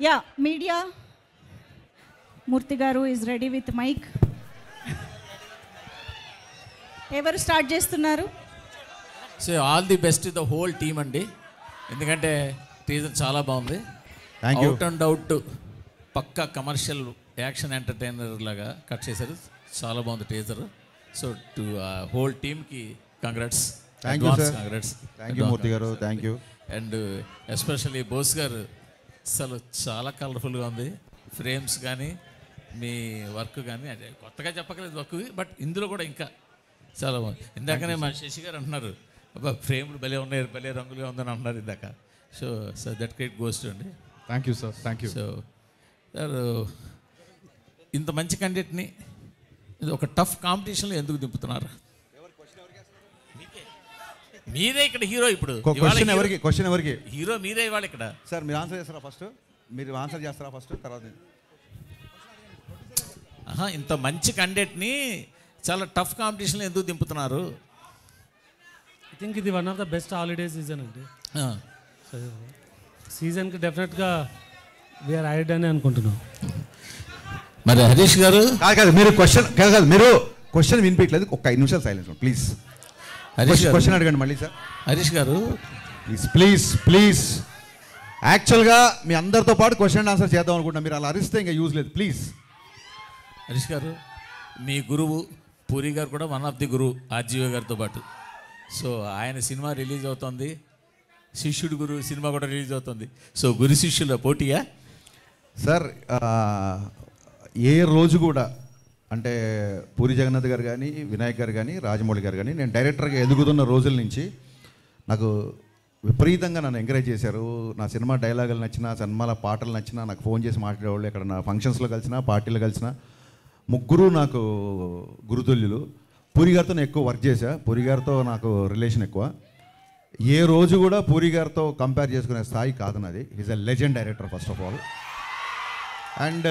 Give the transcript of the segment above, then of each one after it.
Yeah media Murthy గారు is ready with mic. ఎవరు start చేస్తున్నారు? So all the best the whole team అండి, ఎందుకంటే టీజర్ చాలా బాగుంది. అవుట్ అండ్ అవుట్ పక్కా కమర్షియల్ యాక్షన్ ఎంటర్టైనర్ లాగా కట్ చేశారు, చాలా బాగుంది టీజర్. సో టు హోల్ టీమ్కి congrats, congrats. Thank you Murthy గారు, thank you. And especially Bose గారు అసలు చాలా కలర్ఫుల్గా ఉంది, ఫ్రేమ్స్ కానీ మీ వర్క్ కానీ, అదే కొత్తగా చెప్పకలేదు వర్క్, బట్ ఇందులో కూడా ఇంకా చాలా బాగుంది. ఇందాకనే మా శశి గారు అంటున్నారు, అబ్బా ఫ్రేమ్లు భలే ఉన్నాయి, భలే రంగులుగా ఉందని అంటున్నారు ఇందాక. సో దట్ గ్రేట్ గోస్ట్ అండి. Thank you sir, thank you. So sir ఇంత మంచి కంటెంట్ని ఇది ఒక టఫ్ కాంపిటీషన్లో ఎందుకు దింపుతున్నారు? మీరే ఇక్కడ హీరో, ఇప్పుడు క్వశ్చన్ ఎవరికి? హీరో మీరే ఇవాళ ఇక్కడ. సార్ మీరు ఆన్సర్ చేస్తారా ఫస్ట్? మీరు ఆన్సర్ చేస్తారా ఫస్ట్, తర్వాత? ఇంత మంచి కంటెంట్ని చాలా టఫ్ కాంపిటీషన్లో ఎందుకు దింపుతున్నారు? ఐ థింక్ ఇది one of the best holiday season అండి. సీజన్కి డెఫినెట్గా వీఆర్ ఐడ్ అని అనుకుంటున్నాం. మరి హరీష్ గారు కాదు, మీరు క్వశ్చన్ వినిపించలేదు, ఒక 5 నిమిషాలు సైలెన్స్ ప్లీజ్. క్వశ్చన్ అడగండి మళ్ళీ సార్. హరీష్ గారు ప్లీజ్ యాక్చువల్గా మీ అందరితో పాటు క్వశ్చన్ అండ్ ఆన్సర్ చేద్దాం అనుకుంటున్నా, మీరు అలా అరిస్తే ఇంకా యూజ్ లేదు ప్లీజ్. హరీష్ గారు మీ గురువు పూరి గారు కూడా వన్ ఆఫ్ ది గురువు ఆర్జీవి గారితో పాటు. సో ఆయన సినిమా రిలీజ్ అవుతుంది, శిష్యుడు గురు సినిమా కూడా రిలీజ్ అవుతుంది. సో గురు శిష్యుల పోటీయా సార్? ఏ రోజు కూడా అంటే పూరి జగన్నాథ్ గారు కానీ, వినాయక్ గారు కానీ, రాజమౌళి గారు కానీ, నేను డైరెక్టర్గా ఎదుగుతున్న రోజుల నుంచి నాకు విపరీతంగా నన్ను ఎంకరేజ్ చేశారు. నా సినిమా డైలాగులు నచ్చినా, సినిమాల పాటలు నచ్చినా నాకు ఫోన్ చేసి మాట్లాడేవాళ్ళు. ఇక్కడ నా ఫంక్షన్స్లో కలిసినా, పార్టీలో కలిసినా ముగ్గురు నాకు గురుతుల్యులు. పూరి గారితో నేను ఎక్కువ వర్క్ చేశా, పూరి గారితో నాకు రిలేషన్ ఎక్కువ. ఏ రోజు కూడా పూరి గారితో కంపేర్ చేసుకునే స్థాయి కాదు నాది. Is a legend director first of all. And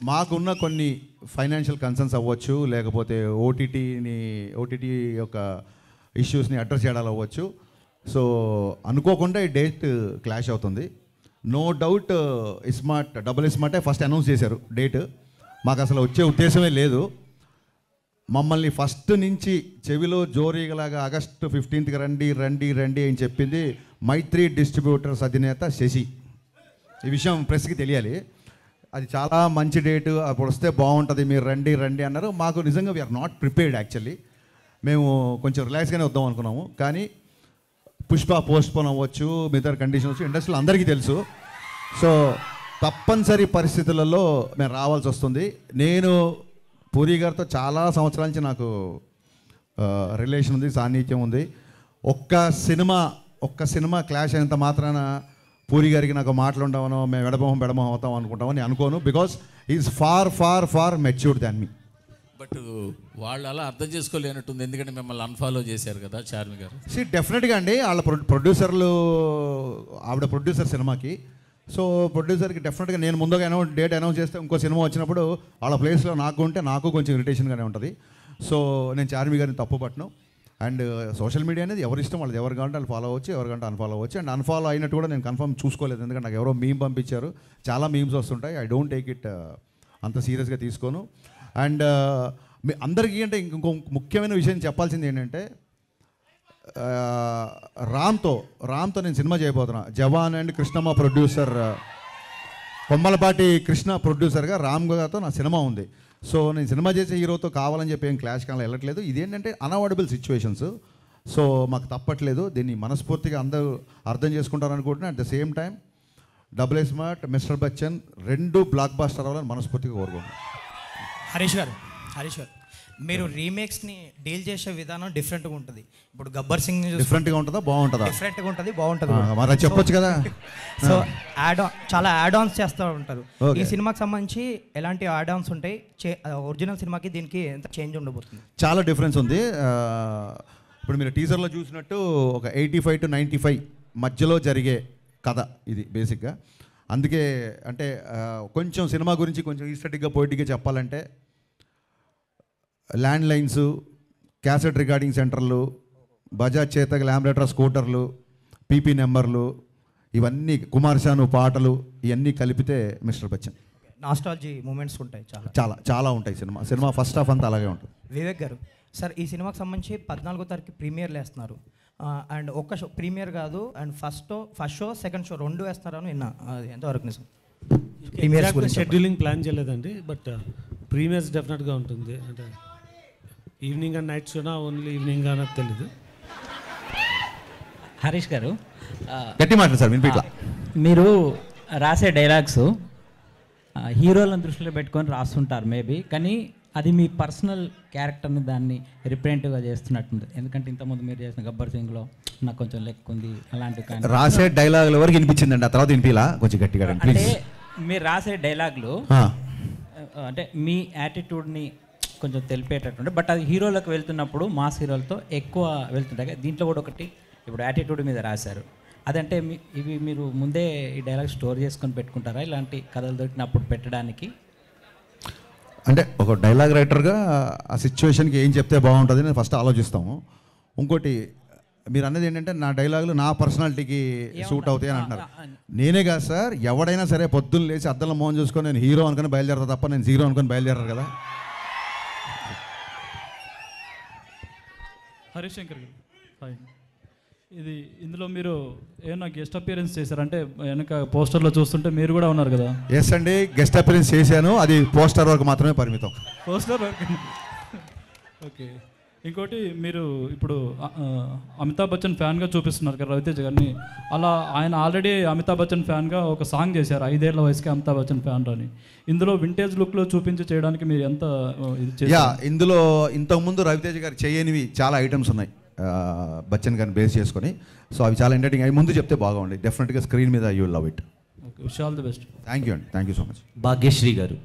మాకున్న కొన్ని ఫైనాన్షియల్ కన్సర్న్స్ అవ్వచ్చు, లేకపోతే ఓటీటీ యొక్క ఇష్యూస్ని అడ్రస్ చేయడాలు అవ్వచ్చు. సో అనుకోకుండా ఈ డేట్ క్లాష్ అవుతుంది. నో డౌట్ డబుల్ స్మార్టే ఫస్ట్ అనౌన్స్ చేశారు డేట్. మాకు అసలు వచ్చే ఉద్దేశమే లేదు. మమ్మల్ని ఫస్ట్ నుంచి చెవిలో జోరీగలాగా ఆగస్టు 15కి రండి అని చెప్పింది మైత్రి డిస్ట్రిబ్యూటర్స్ అధినేత శశి. ఈ విషయం ప్రెస్కి తెలియాలి. అది చాలా మంచి డేటు, అప్పుడు వస్తే బాగుంటుంది, మీరు రండి అన్నారు. మాకు నిజంగా వీఆర్ నాట్ ప్రిపేర్డ్ యాక్చువల్లీ. మేము కొంచెం రిలాక్స్గానే వద్దాం అనుకున్నాము, కానీ పుష్ప పోస్ట్పోన్ అవ్వచ్చు, మిగతా కండిషన్స్ ఇండస్ట్రీలో అందరికీ తెలుసు. సో తప్పనిసరి పరిస్థితులలో మేము రావాల్సి వస్తుంది. నేను పూరి గారితో చాలా సంవత్సరాల నుంచి నాకు రిలేషన్ ఉంది, సాన్నిధ్యం ఉంది. ఒక్క సినిమా క్లాష్ అయినంత మాత్రాన పూరి గారికి నాకు మాటలు ఉండవనో, మేము బెడమొహం అవుతాం అనుకుంటామని అనుకోను. Because is far matured than me. But వాళ్ళు అలా అర్థం చేసుకోలేనట్టుంది, ఎందుకంటే మిమ్మల్ని అన్ఫాలో చేశారు కదా చార్మి గారు. డెఫినెట్గా అండి, వాళ్ళ ప్రొడ్యూసర్లు, ఆవిడ ప్రొడ్యూసర్ సినిమాకి. సో ప్రొడ్యూసర్కి డెఫినెట్గా నేను ముందుగా డేట్ అనౌన్స్ చేస్తే ఇంకో సినిమా వచ్చినప్పుడు వాళ్ళ ప్లేస్లో నాకు కొంచెం ఇరిటేషన్గానే ఉంటుంది. సో నేను చార్మి గారిని తప్పు పట్టను. అండ్ సోషల్ మీడియా అనేది ఎవరి ఇష్టం, వాళ్ళది ఎవరు కావాలంటే వాళ్ళు ఫాలో అవ్వచ్చు, ఎవరు కావాలంటే అన్ఫాలో అవ్వచ్చు. అండ్ అన్ఫాలో అయినట్టు కూడా నేను కన్ఫర్మ్ చూసుకోలేదు, ఎందుకంటే నాకు ఎవరో మీమ్ పంపించారు. చాలా మీమ్స్ వస్తుంటాయి, ఐ డోంట్ టేక్ ఇట్ అంత సీరియస్గా తీసుకోను. అండ్ మీ అందరికీ అంటే ఇంకో ముఖ్యమైన విషయం చెప్పాల్సింది ఏంటంటే, రామ్తో నేను సినిమా చేయబోతున్నా. జవాన్ అండ్ కృష్ణమ్మ ప్రొడ్యూసర్, కొమ్మలపాటి కృష్ణ ప్రొడ్యూసర్గా రామ్ గారితో నా సినిమా ఉంది. సో నేను సినిమా చేసే హీరోతో కావాలని చెప్పి ఏం క్లాష్ కానీ వెళ్ళట్లేదు. ఇదేంటంటే అన్అవాయిడబుల్ సిచ్యువేషన్స్. సో మాకు తప్పట్లేదు, దీన్ని మనస్ఫూర్తిగా అందరూ అర్థం చేసుకుంటారు అనుకుంటున్నాను. At the same time double smart, mister Bachchan 2 blockbuster అవ్వాలని మనస్ఫూర్తిగా కోరుకుంటున్నాను. హరీష్ గారు మీరు రీమేక్స్ని డీల్ చేసే విధానం డిఫరెంట్గా ఉంటుంది. ఇప్పుడు గబ్బర్ సింగ్ డిఫరెంట్గా ఉంటుందా, బాగుంటుందా? డిఫరెంట్గా బాగుంటుంది. మరి చెప్పొచ్చు కదా. సో చాలా యాడ్ ఆన్స్ చేస్తూ ఉంటారు. ఈ సినిమాకి సంబంధించి ఎలాంటి యాడ్ ఆన్స్ ఉంటాయి? ఒరిజినల్ సినిమాకి దీనికి ఎంత చేంజ్ ఉండబోతుంది? చాలా డిఫరెన్స్ ఉంది. ఇప్పుడు మీరు టీజర్లో చూసినట్టు ఒక 85 to 95 మధ్యలో జరిగే కథ ఇది బేసిక్గా. అందుకే అంటే కొంచెం సినిమా గురించి కొంచెం ఈస్టెటిక్గా పోయిటిక్గా చెప్పాలంటే, ల్యాండ్ లైన్స్, క్యాసెట్ రికార్డింగ్ సెంటర్లు, బజాజ్ చేతక్ ల్యాంబ్రేటర్ స్కూటర్లు, పీపీ నెంబర్లు, ఇవన్నీ కుమార్ శాను పాటలు ఇవన్నీ కలిపితే మిస్టర్ బచ్చన్. నాస్టాలజీ మూమెంట్స్ ఉంటాయి చాలా చాలా చాలా ఉంటాయి. సినిమా ఫస్ట్ హాఫ్ అంతా అలాగే ఉంటుంది. వివేక్ గారు, సార్ ఈ సినిమాకి సంబంధించి 14వ తారీఖు ప్రీమియర్లు వేస్తున్నారు. అండ్ ఒక్క షో ప్రీమియర్ కాదు, and first show second show 2 వేస్తున్నారని విన్నా. అది ఎంతవరకు నిజం? ప్రీమియర్స్ గురించి షెడ్యూలింగ్ ప్లాన్ చేయలేదండి, బట్ ప్రీమియర్స్ డెఫినెట్గా ఉంటుంది. అంటే ఈవినింగ్ అండ్ నైట్ షోనా ఓన్లీ ఈవినింగ్ అన్నది తెలీదు. హరీష్ గారు, గట్టి మాట సార్ వినిపిట్లా. మీరు రాసే డైలాగ్స్ హీరోలను దృష్టిలో పెట్టుకొని రాస్తుంటారు మేబీ, కానీ అది మీ పర్సనల్ క్యారెక్టర్ని దాన్ని రిప్రజెంటివ్గా చేస్తున్నట్టుంది. ఎందుకంటే ఇంతకుముందు మీరు చేసిన గబ్బర్ సింగ్లో నాకు కొంచెం లెక్క ఉంది అలాంటివి, కానీ రాసే డైలాగుల వరకు వినిపించిందండి, ఆ తర్వాత వినిపిలా కొంచెం గట్టిగా. అంటే మీరు రాసే డైలాగులు అంటే మీ యాటిట్యూడ్ని కొంచెం తెలిపేటట్టుండే, బట్ అది హీరోలకు వెళ్తున్నప్పుడు మాస్ హీరోలతో ఎక్కువ వెళ్తుంటాయి. దీంట్లో కూడా ఒకటి ఇప్పుడు యాటిట్యూడ్ మీద రాశారు. అదంటే ఇవి మీరు ముందే ఈ డైలాగ్ స్టోర్ చేసుకొని పెట్టుకుంటారా ఇలాంటి కథలు దొరికినప్పుడు పెట్టడానికి? అంటే ఒక డైలాగ్ రైటర్గా ఆ సిచ్యువేషన్కి ఏం చెప్తే బాగుంటుంది అని ఫస్ట్ ఆలోచిస్తాము. ఇంకోటి మీరు అన్నది ఏంటంటే నా డైలాగులు నా పర్సనాలిటీకి సూట్ అవుతాయి అని అంటున్నారు. నేనే కాదు సార్, ఎవడైనా సరే పొద్దున్న లేచి అద్దంలో మోహన్ చూసుకొని నేను హీరో అనుకుని బయలుదేరతా తప్ప నేను జీరో అనుకుని బయలుదేరారు కదా. హరీష్ శంకర్ గారు, ఫైన్. ఇందులో మీరు ఏమన్నా గెస్ట్ అపియరెన్స్ చేశారంటే వెనక పోస్టర్లో చూస్తుంటే మీరు కూడా ఉన్నారు కదా? ఎస్ అండి, గెస్ట్ అపియరెన్స్ చేశాను, అది పోస్టర్ వరకు మాత్రమే పరిమితం. పోస్టర్ వరకు. ఓకే. ఇంకోటి, మీరు ఇప్పుడు అమితాబ్ బచ్చన్ ఫ్యాన్గా చూపిస్తున్నారు కదా రవితేజ గారిని. అలా ఆయన ఆల్రెడీ అమితాబ్ బచ్చన్ ఫ్యాన్గా ఒక సాంగ్ చేశారు 5 ఏళ్ల వయసుకి అమితాబ్ బచ్చన్ ఫ్యాన్ అని. ఇందులో వింటేజ్ లుక్లో చూపించి చేయడానికి మీరు ఎంత ఇది చేశారు? ఇందులో ఇంతకుముందు రవితేజ గారు చేయనివి చాలా ఐటమ్స్ ఉన్నాయి బచ్చన్ గారిని బేస్ చేసుకొని. సో అవి చాలా ఎంటర్టైనింగ్. అవి ముందు చెప్తే బాగుంది. డెఫినెట్గా స్క్రీన్ మీద you love it. Okay, wish all the best. Thank you అండి, thank you so much. Bhagyashri garu,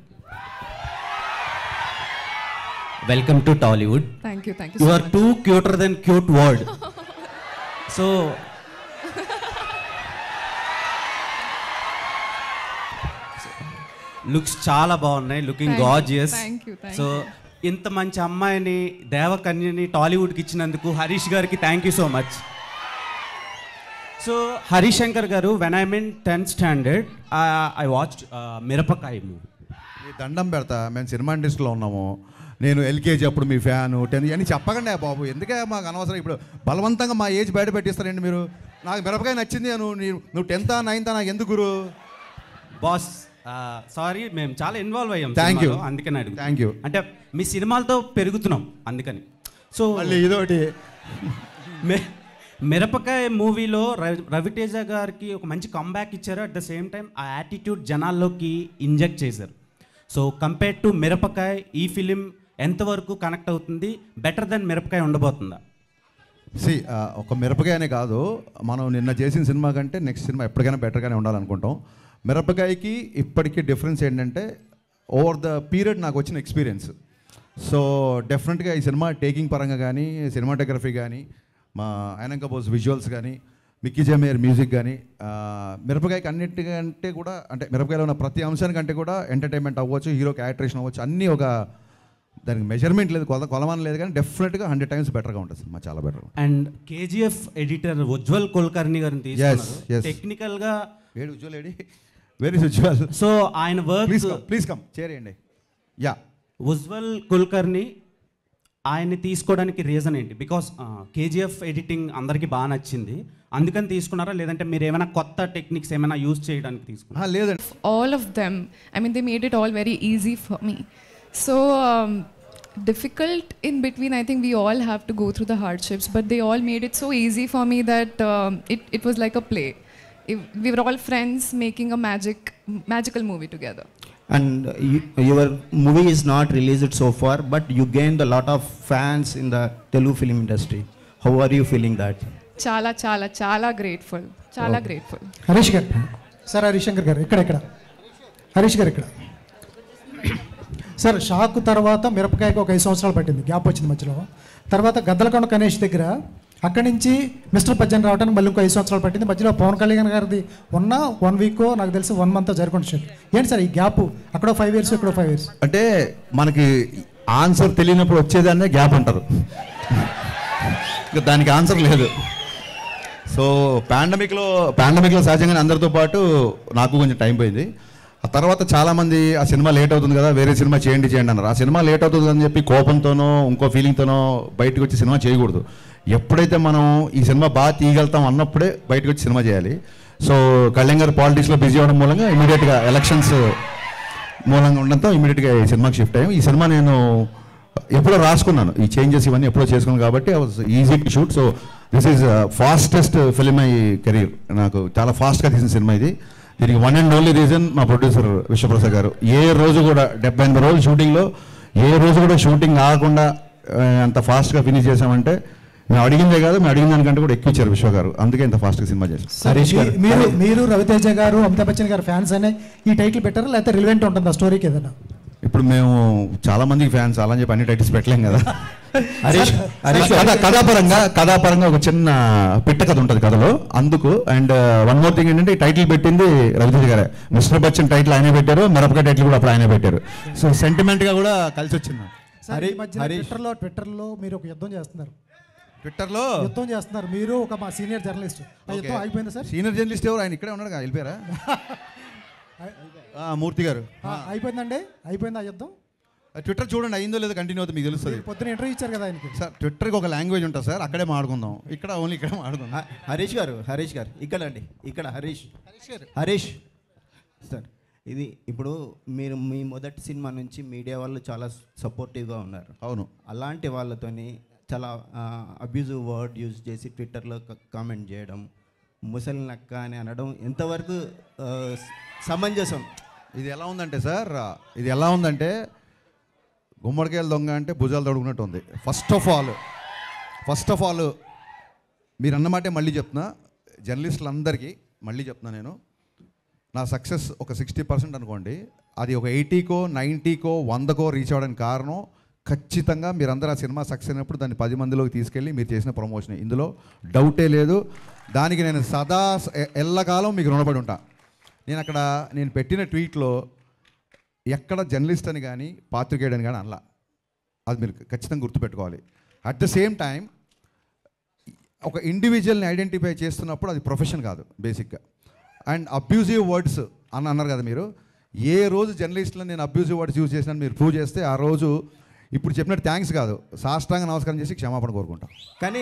welcome to Tollywood. Thank you You so are much. too cuter than cute word. So looks చాలా బాగున్నాయి, looking Thank you, gorgeous. thank you, thank so ఇంత మంచి అమ్మాయిని దేవకన్యని టాలీవుడ్కి ఇచ్చినందుకు హరీష్ గారికి thank you so much. So Harish Shankar garu, when I mean 10th standard I watched Mirapakaya movie. మీ దండం పెడతా, మేము సినిమా ఇండస్ట్రీలో ఉన్నాము. నేను ఎల్కేజీ అప్పుడు మీ ఫ్యాను 10 అని చెప్పకండి బాబు, ఎందుకే మాకు అనవసరం. ఇప్పుడు బలవంతంగా మా ఏజ్ బయట పెట్టిస్తారండి మీరు. నాకు మిరపకాయ నచ్చింది, నువ్వు 10th 9th నాకు ఎందుకు గురు? బాస్ సారీ, మేము చాలా ఇన్వాల్వ్ అయ్యాం. థ్యాంక్ యూ, అందుకని అడుగు. Thank you. అంటే మీ సినిమాలతో పెరుగుతున్నాం అందుకని. సో మళ్ళీ ఇదొకటి. మిరపకాయ మూవీలో రవితేజ గారికి ఒక మంచి కంబ్యాక్ ఇచ్చారు. అట్ ద సేమ్ టైం ఆ యాటిట్యూడ్ జనాల్లోకి ఇంజెక్ట్ చేశారు. సో కంపేర్ టు మిరపకాయ ఈ ఫిలిం ఎంతవరకు కనెక్ట్ అవుతుంది? బెటర్ దెన్ మిరపకాయ ఉండబోతుందా? ఒక మిరపకాయనే కాదు, మనం నిన్న చేసిన సినిమా కంటే నెక్స్ట్ సినిమా ఎప్పటికైనా బెటర్గానే ఉండాలనుకుంటాం. మిరపకాయకి ఇప్పటికీ డిఫరెన్స్ ఏంటంటే ఓవర్ ద పీరియడ్ నాకు వచ్చిన ఎక్స్పీరియన్స్. సో డెఫినెట్గా ఈ సినిమా టేకింగ్ పరంగా కానీ, సినిమాటోగ్రఫీ కానీ, మా ఆయనంక బోస్ విజువల్స్ కానీ, మిక్కీ జమేర్ మ్యూజిక్ కానీ, మిరపకాయకి అన్నిటికంటే కూడా, అంటే మిరపకాయలో ఉన్న ప్రతి అంశానికంటే కూడా ఎంటర్టైన్మెంట్ అవ్వచ్చు, హీరో క్యారెక్టరేషన్ అవ్వచ్చు, అన్నీ ఒక దానికి మెజర్మెంట్ లేదు, కొలమానం లేదు, కానీ డెఫినెట్గా 100 times బెటర్గా ఉంటుంది సినిమా, చాలా better. And KGF editor Ujjwal Kulkarni గారిని తీసుకున్నారు. టెక్నికల్గా Ujjwal AD, very Ujjwal. So ఆయన వర్క్, ప్లీజ్ కమ్ చేయండి. యా, ఉజ్వల్ కుల్కర్ని ఆయన్ని తీసుకోవడానికి రీజన్ ఏంటి? బికాస్ కేజీఎఫ్ ఎడిటింగ్ అందరికీ బాగా నచ్చింది, అందుకని తీసుకున్నారా? లేదంటే మీరు ఏమైనా కొత్త టెక్నిక్స్ ఏమైనా యూజ్ చేయడానికి తీసుకున్నారా? లేదండి, All of them, I mean, they made it all very easy for me. So difficult in between, I think we all have to go through the hardships, but they all made it so easy for me that it was like a play. We were all friends making a magical movie together. And your movie is not released so far, but you gained a lot of fans in the Telugu film industry. How are you feeling that? Chala grateful. Chala grateful. Harish garu, sir Harish Shankar గారు ఇక్కడ హరీష్ గారు ఇక్కడ. Sir shock తర్వాత మిరపకాయకు ఒక 5 సంవత్సరాలు పట్టింది, gap వచ్చింది మధ్యలో. తర్వాత గద్దలకొండ గణేష్ దగ్గర అక్కడి నుంచి మిస్టర్ బచ్చన్ రావడానికి మళ్ళీ ఇంకో 5 సంవత్సరాలు పట్టింది. మధ్యలో పవన్ కళ్యాణ్ గారిది 1 week నాకు తెలిసి 1 month జరుగుతుంది. ఏంటి సార్ ఈ గ్యాప్? అక్కడ 5 years, ఇక్కడ 5 years. అంటే మనకి ఆన్సర్ తెలియనప్పుడు వచ్చేదాన్నే గ్యాప్ అంటారు, దానికి ఆన్సర్ లేదు. సో పాండమిక్లో సహజంగానే అందరితో పాటు నాకు కొంచెం టైం పోయింది. ఆ తర్వాత చాలామంది ఆ సినిమా లేట్ అవుతుంది కదా, వేరే సినిమా చేయండి అన్నారు. ఆ సినిమా లేట్ అవుతుంది అని చెప్పి కోపంతోనో ఇంకో ఫీలింగ్తోనో బయటకు వచ్చి సినిమా చేయకూడదు. ఎప్పుడైతే మనం ఈ సినిమా బాగా తీయగలుగుతాం అన్నప్పుడే బయటకు వచ్చి సినిమా చేయాలి. సో కళ్యాణ్ గారు పాలిటిక్స్లో బిజీ అవ్వడం మూలంగా ఇమీడియట్గా ఎలక్షన్స్ మూలంగా ఉండడంతో ఇమీడియట్గా ఈ సినిమాకి షిఫ్ట్ అయ్యాం. ఈ సినిమా నేను ఎప్పుడో రాసుకున్నాను, ఈ చేంజెస్ ఇవన్నీ ఎప్పుడో చేసుకున్నాను కాబట్టి I was easy to shoot. So this is fastest film my career. నాకు చాలా ఫాస్ట్గా తీసిన సినిమా ఇది. దీనికి వన్ అండ్ ఓన్లీ రీజన్ మా ప్రొడ్యూసర్ విశ్వప్రసాద్ గారు. ఏ రోజు కూడా 78 రోజులు షూటింగ్లో ఏ రోజు కూడా షూటింగ్ ఆగకుండా అంత ఫాస్ట్గా ఫినిష్ చేసామంటే మేము అడిగిందే కాదు, మేము అడిగిన దానికంటే కూడా ఎక్కువ ఇచ్చారు విశ్వ గారు. అందుకే ఇంత ఫాస్ట్గా సినిమా చేశారు. హరీష్ గారు, మీరు రవితేజ గారు, అమితాబ్ బచ్చన్ గారు ఫ్యాన్స్ అనే ఈ టైటిల్ పెట్టారా, లేకపోతే రిలవెంట్ ఉంటుంది ఆ స్టోరీకి ఏదైనా? ఇప్పుడు మేము చాలా మందికి ఫ్యాన్స్ అలా అని చెప్పి అన్ని టైటిల్స్ పెట్టలేం కదా. కథాపరంగా ఒక చిన్న పిట్ట కథ ఉంటుంది కథలో, అందుకు. అండ్ వన్ మోర్ థింగ్ ఏంటంటే ఈ టైటిల్ పెట్టింది రవితేజ గారే. మిస్టర్ బచ్చన్ టైటిల్ ఆయనే పెట్టారు, మిరపకాయ టైటిల్ కూడా అప్పుడు ఆయనే పెట్టారు. సో సెంటిమెంట్గా కూడా కలిసి వచ్చింది. ట్విట్టర్లో మీరు ఒక యుద్ధం చేస్తున్నారు. యుద్ధం చేస్తున్నారు మీరు, ఒక మా సీనియర్ జర్నలిస్ట్. ఆ యుద్ధం అయిపోయింది సార్? సీనియర్ జర్నలిస్ట్ ఎవరు? ఆయన ఇక్కడే ఉన్నాడు కదా, వెళ్ళిపోయారా? మూర్తి గారు. అయిపోయిందండి, అయిపోయింది ఆ యుద్ధం. ట్విట్టర్ చూడండి, అయిందో లేదో కంటిన్యూ అవుతుంది, మీకు తెలుస్తుంది. పొద్దున ఇంటర్వ్యూ ఇచ్చారు కదా ఆయనకి. సార్ ట్విట్టర్కి ఒక లాంగ్వేజ్ ఉంటుంది సార్, అక్కడే మాట్లాడుకుందాం. ఇక్కడ ఓన్లీ ఇక్కడే మాట్లాడుకుందాం. హరీష్ గారు ఇక్కడ అండి, ఇక్కడ హరీష్ సార్, ఇది ఇప్పుడు మీరు మీ మొదటి సినిమా నుంచి మీడియా వాళ్ళు చాలా సపోర్టివ్గా ఉన్నారు. అవును. అలాంటి వాళ్ళతోని చాలా అబ్యూజివ్ వర్డ్ యూజ్ చేసి ట్విట్టర్లో కామెంట్ చేయడం, ముసలి నక్క అని అనడం ఎంతవరకు సమంజసం? ఇది ఎలా ఉందంటే సార్, ఇది ఎలా ఉందంటే గుమ్మడికాయలు దొంగ అంటే భుజాలు తడుగునట్టు ఉంది. ఫస్ట్ ఆఫ్ ఆల్ మీరు అన్నమాటే మళ్ళీ చెప్తున్నా, జర్నలిస్టులందరికీ మళ్ళీ చెప్తున్నా, నేను నా సక్సెస్ ఒక 60% అనుకోండి, అది ఒక 80కో 90కో 100కో రీచ్ అవ్వడానికి కారణం ఖచ్చితంగా మీరందరూ ఆ సినిమా సక్సెస్ అయినప్పుడు దాన్ని 10 మందిలోకి తీసుకెళ్ళి మీరు చేసిన ప్రమోషన్. ఇందులో డౌటే లేదు. దానికి నేను సదా ఎల్లకాలం మీకు రుణపడి ఉంటా. నేను పెట్టిన ట్వీట్లో ఎక్కడ జర్నలిస్ట్ అని కానీ పాత్రికేయుడు అని కానీ అనలా. అది మీరు ఖచ్చితంగా గుర్తుపెట్టుకోవాలి. అట్ ద సేమ్ టైం ఒక ఇండివిజువల్ని ఐడెంటిఫై చేస్తున్నప్పుడు అది ప్రొఫెషన్ కాదు బేసిక్గా. అండ్ అబ్యూజివ్ వర్డ్స్ అని అన్నారు కదా మీరు, ఏ రోజు జర్నలిస్ట్లో నేను అబ్యూజివ్ వర్డ్స్ యూజ్ చేసినా మీరు ప్రూవ్ చేస్తే ఆ రోజు ఇప్పుడు చెప్పినట్టు థ్యాంక్స్ కాదు, సాష్టాంగ నమస్కారం చేసి క్షమాపణ కోరుకుంటాం. కానీ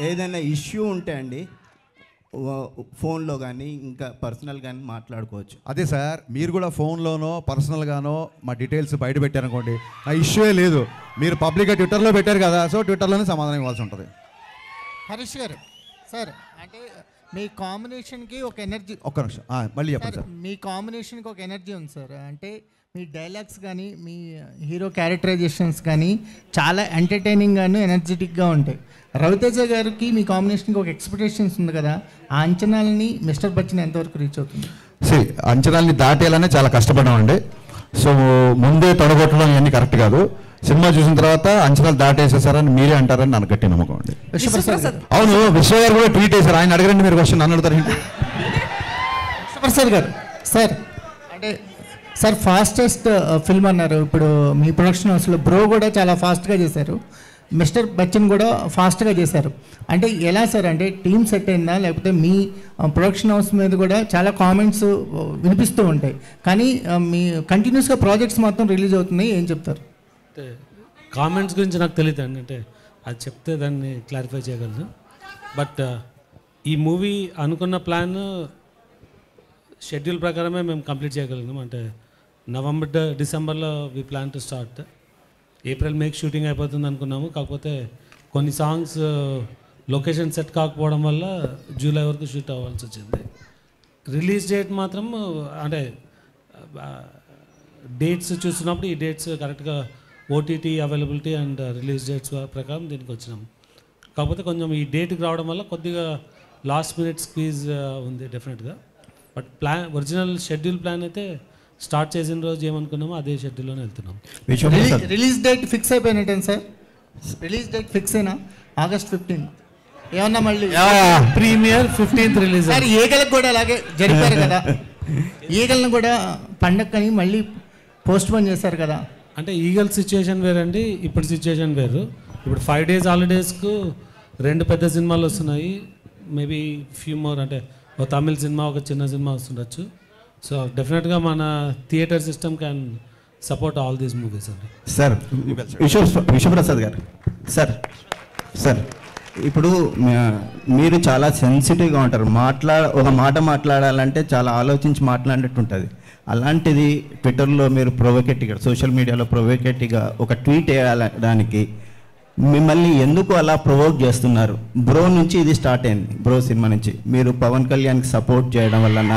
ఏదైనా ఇష్యూ ఉంటే అండి ఫోన్లో కానీ ఇంకా పర్సనల్ కానీ మాట్లాడుకోవచ్చు. అదే సార్, మీరు కూడా ఫోన్లోనో పర్సనల్గానో మా డీటెయిల్స్ బయట పెట్టారనుకోండి, ఆ ఇష్యూయే లేదు. మీరు పబ్లిక్గా ట్విట్టర్లో పెట్టారు కదా, సో ట్విట్టర్లోనే సమాధానం ఇవ్వాల్సి ఉంటుంది. హరీష్ గారు సార్, అంటే మీ కాంబినేషన్కి ఒక ఎనర్జీ, ఒక్క నిమిషం మళ్ళీ చెప్పండి సార్. మీ కాంబినేషన్కి ఒక ఎనర్జీ ఉంది సార్. అంటే మీ డైలాగ్స్ కానీ మీ హీరో క్యారెక్టరైజేషన్స్ కానీ చాలా ఎంటర్టైనింగ్ గాను ఎనర్జెటిక్గా ఉంటాయి. రవితేజ గారికి మీ కాంబినేషన్కి ఒక ఎక్స్పెక్టేషన్స్ ఉంది కదా, ఆ అంచనాలని మిస్టర్ బచ్చన్ ఎంతవరకు రీచ్ అవుతుంది? అంచనాలని దాటేయాలనే చాలా కష్టపడ్డామండి. సో ముందే తొడగొట్టడం ఇవన్నీ కరెక్ట్ కాదు. సినిమా చూసిన తర్వాత అంచనాలు దాటేసేసారని మీరే అంటారని నాకు గట్టి నమ్మకం అండి. అవును, విశ్వ గారు కూడా ట్వీట్ చేశారు. ఆయన అడగండి, మీరు క్వశ్చన్ నన్ను అడుగుతారు. విశ్వప్రసాద్ గారు సార్, అంటే సార్ ఫాస్టెస్ట్ ఫిల్మ్ అన్నారు. ఇప్పుడు మీ ప్రొడక్షన్ హౌస్లో బ్రో కూడా చాలా ఫాస్ట్గా చేశారు, మిస్టర్ బచ్చన్ కూడా ఫాస్ట్గా చేశారు. అంటే ఎలా సార్, అంటే టీమ్ సెట్ అయిందా, లేకపోతే మీ ప్రొడక్షన్ హౌస్ మీద కూడా చాలా కామెంట్స్ వినిపిస్తూ ఉంటాయి, కానీ మీ కంటిన్యూస్గా ప్రాజెక్ట్స్ మొత్తం రిలీజ్ అవుతున్నాయి, ఏం చెప్తారు? కామెంట్స్ గురించి నాకు తెలియదు అండి, అంటే అది చెప్తే దాన్ని క్లారిఫై చేయగలను. బట్ ఈ మూవీ అనుకున్న ప్లాన్ షెడ్యూల్ ప్రకారమే మేము కంప్లీట్ చేయగలిగినాం. అంటే నవంబర్ డిసెంబర్లో we plan to start, April మేకి షూటింగ్ అయిపోతుంది అనుకున్నాము. కాకపోతే కొన్ని సాంగ్స్ లొకేషన్ సెట్ కాకపోవడం వల్ల జూలై వరకు షూట్ అవ్వాల్సి వచ్చింది. రిలీజ్ డేట్ మాత్రం అంటే డేట్స్ చూస్తున్నప్పుడు ఈ డేట్స్ కరెక్ట్గా OTT availability and release dates ప్రకారం దీనికి వచ్చినాం. కాకపోతే కొంచెం ఈ డేట్కి రావడం వల్ల కొద్దిగా లాస్ట్ మినిట్ స్క్వీజ్ ఉంది డెఫినెట్గా. బట్ ఒరిజినల్ షెడ్యూల్ ప్లాన్ అయితే స్టార్ట్ చేసిన రోజు ఏమనుకున్నామో అదే షెడ్యూల్లోనే వెళ్తున్నాం. రిలీజ్ డేట్ ఫిక్స్ అయిపోయినట్టే సార్? రిలీజ్ డేట్ ఫిక్స్ అయినా August 15th ఏమన్నా మళ్ళీ ప్రీమియర్ 15th రిలీజ్. సార్ ఈగలకు కూడా అలాగే జరిపారు కదా, ఈగలను కూడా పండగని మళ్ళీ పోస్ట్ పోన్ చేశారు కదా. అంటే ఈగల్ సిచ్యుయేషన్ వేరండి, ఇప్పుడు సిచ్యుయేషన్ వేరు. ఇప్పుడు 5 days హాలిడేస్కు 2 పెద్ద సినిమాలు వస్తున్నాయి, మేబీ ఫ్యూ మోర్ అంటే ఒక తమిళ్ సినిమా ఒక చిన్న సినిమా వస్తుండొచ్చు. సో డెఫినెట్గా మన theatre system can support all these movies అండి. సార్ విశ్వప్రసాద్ గారు, సార్ ఇప్పుడు మీరు చాలా సెన్సిటివ్గా ఉంటారు. ఒక మాట మాట్లాడాలంటే చాలా ఆలోచించి మాట్లాడినట్టు ఉంటుంది. అలాంటిది ట్విట్టర్లో మీరు ప్రొవోకేటివ్గా, సోషల్ మీడియాలో ప్రొవోకేటివ్గా ఒక ట్వీట్ వేయడానికి మిమ్మల్ని ఎందుకు అలా ప్రొవోక్ చేస్తున్నారు? బ్రో నుంచి ఇది స్టార్ట్ అయింది, బ్రో సినిమా నుంచి. మీరు పవన్ కళ్యాణ్కి సపోర్ట్ చేయడం వలన,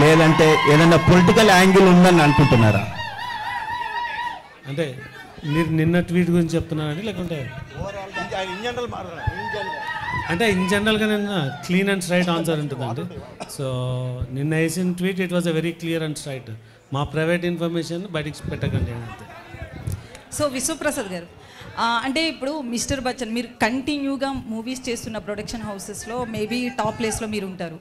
లేదంటే ఏదైనా పొలిటికల్ యాంగిల్ ఉందని అనుకుంటున్నారా? అంటే మీరు నిన్న ట్వీట్ గురించి చెప్తున్నారండి, లేకుంటే అంటే ఇన్ జనరల్గా నిన్న క్లీన్ అండ్ స్ట్రైట్ ఆన్సర్ ఉంటుందండి. సో నిన్న వేసిన tweet it was a very clear and straight. మా ప్రైవేట్ ఇన్ఫర్మేషన్ బయటికి పెట్టకండి అని అంతే. సో విశ్వప్రసాద్ గారు, అంటే ఇప్పుడు మిస్టర్ బచ్చన్ మీరు కంటిన్యూగా మూవీస్ చేస్తున్న ప్రొడక్షన్ హౌసెస్లో మేబీ టాప్ ప్లేస్లో మీరు ఉంటారు.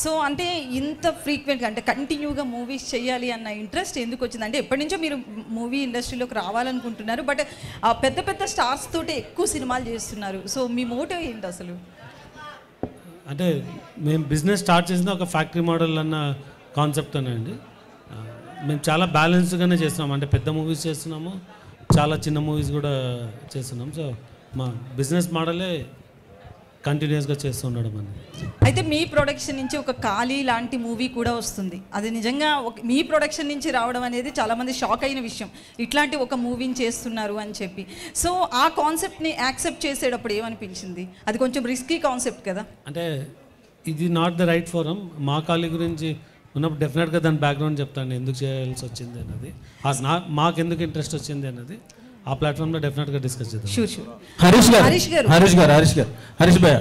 సో అంటే ఇంత ఫ్రీక్వెంట్గా అంటే కంటిన్యూగా మూవీస్ చేయాలి అన్న ఇంట్రెస్ట్ ఎందుకు వచ్చింది? అంటే ఎప్పటి నుంచో మీరు మూవీ ఇండస్ట్రీలోకి రావాలనుకుంటున్నారు, బట్ పెద్ద పెద్ద స్టార్స్ తోటి ఎక్కువ సినిమాలు చేస్తున్నారు. సో మీ మోటివ్ ఏంటి అసలు? అంటే మేము బిజినెస్ స్టార్ట్ చేసింది ఒక ఫ్యాక్టరీ మోడల్ అన్న కాన్సెప్ట్ అండి. మేము చాలా బ్యాలెన్స్డ్గానే చేస్తున్నాం. అంటే పెద్ద మూవీస్ చేస్తున్నాము, చాలా చిన్న మూవీస్ కూడా చేస్తున్నాం. సో మా బిజినెస్ మోడలే కంటిన్యూస్గా చేస్తుండడం అని. అయితే మీ ప్రొడక్షన్ నుంచి ఒక ఖాళీ లాంటి మూవీ కూడా వస్తుంది. అది నిజంగా మీ ప్రొడక్షన్ నుంచి రావడం అనేది చాలామంది షాక్ అయిన విషయం, ఇట్లాంటి ఒక మూవీని చేస్తున్నారు అని చెప్పి. సో ఆ కాన్సెప్ట్ని యాక్సెప్ట్ చేసేటప్పుడు ఏమనిపించింది? అది కొంచెం రిస్కీ కాన్సెప్ట్ కదా. అంటే ఇది నాట్ ద రైట్ ఫోరం. మా ఖాళీ గురించి ఉన్నప్పుడు డెఫినెట్గా దాని బ్యాక్గ్రౌండ్ చెప్తాను, ఎందుకు చేయాల్సి వచ్చింది అన్నది, మాకు ఎందుకు ఇంట్రెస్ట్ వచ్చింది అన్నది ఆ ప్లాట్ఫామ్లో డెఫినెట్గా డిస్కస్ చేద్దాం. హరీష్ భయ్య,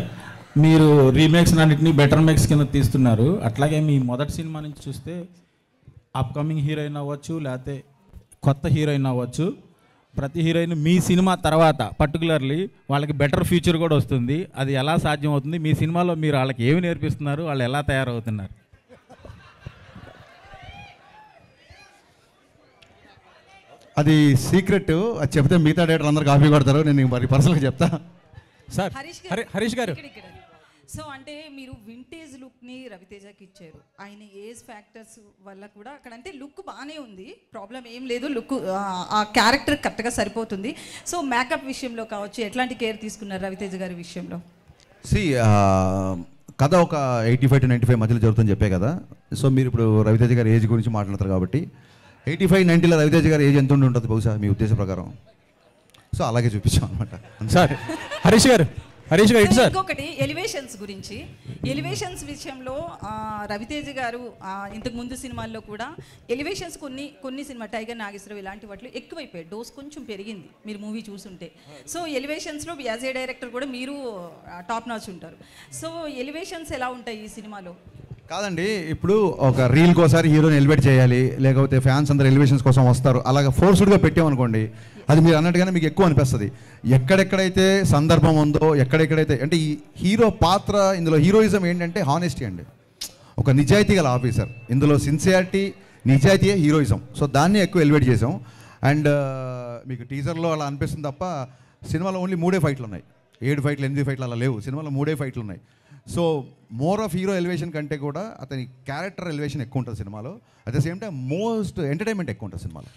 మీరు రీమేక్స్ అన్నింటినీ బెటర్ మేక్స్ కింద తీస్తున్నారు. అట్లాగే మీ మొదటి సినిమా నుంచి చూస్తే అప్కమింగ్ హీరోయిన్ అవ్వచ్చు, లేకపోతే కొత్త హీరోయిన్ అవ్వచ్చు, ప్రతి హీరోయిన్ మీ సినిమా తర్వాత పర్టికులర్లీ వాళ్ళకి బెటర్ ఫ్యూచర్ కూడా వస్తుంది. అది ఎలా సాధ్యం అవుతుంది? మీ సినిమాలో మీరు వాళ్ళకి ఏమి నేర్పిస్తున్నారు? వాళ్ళు ఎలా తయారవుతున్నారు? అది సీక్రెట్, అది చెప్తే మిగతా డైరెక్టర్ అందరు కాపీ కొడతారు. నేను మరి పర్సనల్గా చెప్తా. సార్ హరీష్ గారు, సో అంటే మీరు వింటేజ్ లుక్ని రవితేజకి ఇచ్చారు. ఆయన ఏజ్ ఫ్యాక్టర్స్ వల్ల కూడా అక్కడ అంటే లుక్ బాగానే ఉంది, ప్రాబ్లం ఏం లేదు, లుక్ ఆ క్యారెక్టర్ కరెక్ట్గా సరిపోతుంది. సో మేకప్ విషయంలో కావచ్చు, ఎట్లాంటి కేర్ తీసుకున్నారు రవితేజ గారి విషయంలో? కథ ఒక 85 to 95 మధ్యలో జరుగుతుందని చెప్పే కదా. సో మీరు ఇప్పుడు రవితేజ గారి ఏజ్ గురించి మాట్లాడతారు కాబట్టి 85-90లో రవితేజ గారి ఏజ్ ఎంత ఉండి ఉంటుంది బహుశా మీ ఉద్దేశం ప్రకారం? సో అలాగే చూపించాం అనమాట. సార్ హరీష్ గారు ఇంకొకటి ఎలివేషన్స్ గురించి, ఎలివేషన్స్ విషయంలో రవితేజ గారు ఇంతకు ముందు సినిమాల్లో కూడా ఎలివేషన్స్ కొన్ని సినిమా టైగర్ నాగేశ్వరరావు ఇలాంటి వాటిలో ఎక్కువైపోయాయి, డోస్ కొంచెం పెరిగింది మీరు మూవీ చూసుంటే. సో ఎలివేషన్స్లో యాజ్ ఏ డైరెక్టర్ కూడా మీరు టాప్ నాచ్ ఉంటారు. సో ఎలివేషన్స్ ఎలా ఉంటాయి ఈ సినిమాలో? కాదండి, ఇప్పుడు ఒక రీల్కి ఒకసారి హీరోని ఎలివేట్ చేయాలి, లేకపోతే ఫ్యాన్స్ అందరు ఎలివేషన్స్ కోసం వస్తారు, అలాగ ఫోర్స్డ్గా పెట్టామనుకోండి అది మీరు అన్నట్టుగానే మీకు ఎక్కువ అనిపిస్తుంది. ఎక్కడెక్కడైతే సందర్భం ఉందో, ఎక్కడెక్కడైతే అంటే ఈ హీరో పాత్ర, ఇందులో హీరోయిజం ఏంటంటే హానెస్టీ అండి, ఒక నిజాయితీ గల ఆఫీసర్. ఇందులో సిన్సియారిటీ, నిజాయితీయే హీరోయిజం. సో దాన్ని ఎక్కువ ఎలివేట్ చేసాం. అండ్ మీకు టీజర్లో అలా అనిపిస్తుంది తప్ప సినిమాలో ఓన్లీ 3 ఫైట్లు ఉన్నాయి. 7 ఫైట్లు 8 ఫైట్లు అలా లేవు, సినిమాలో 3 ఫైట్లు ఉన్నాయి. So more of hero elevation కంటే కూడా అతని క్యారెక్టర్ ఎలివేషన్ ఎక్కువ ఉంటుంది సినిమాలో. At the same time most entertainment ఎక్కువ ఉంటుంది సినిమాలో.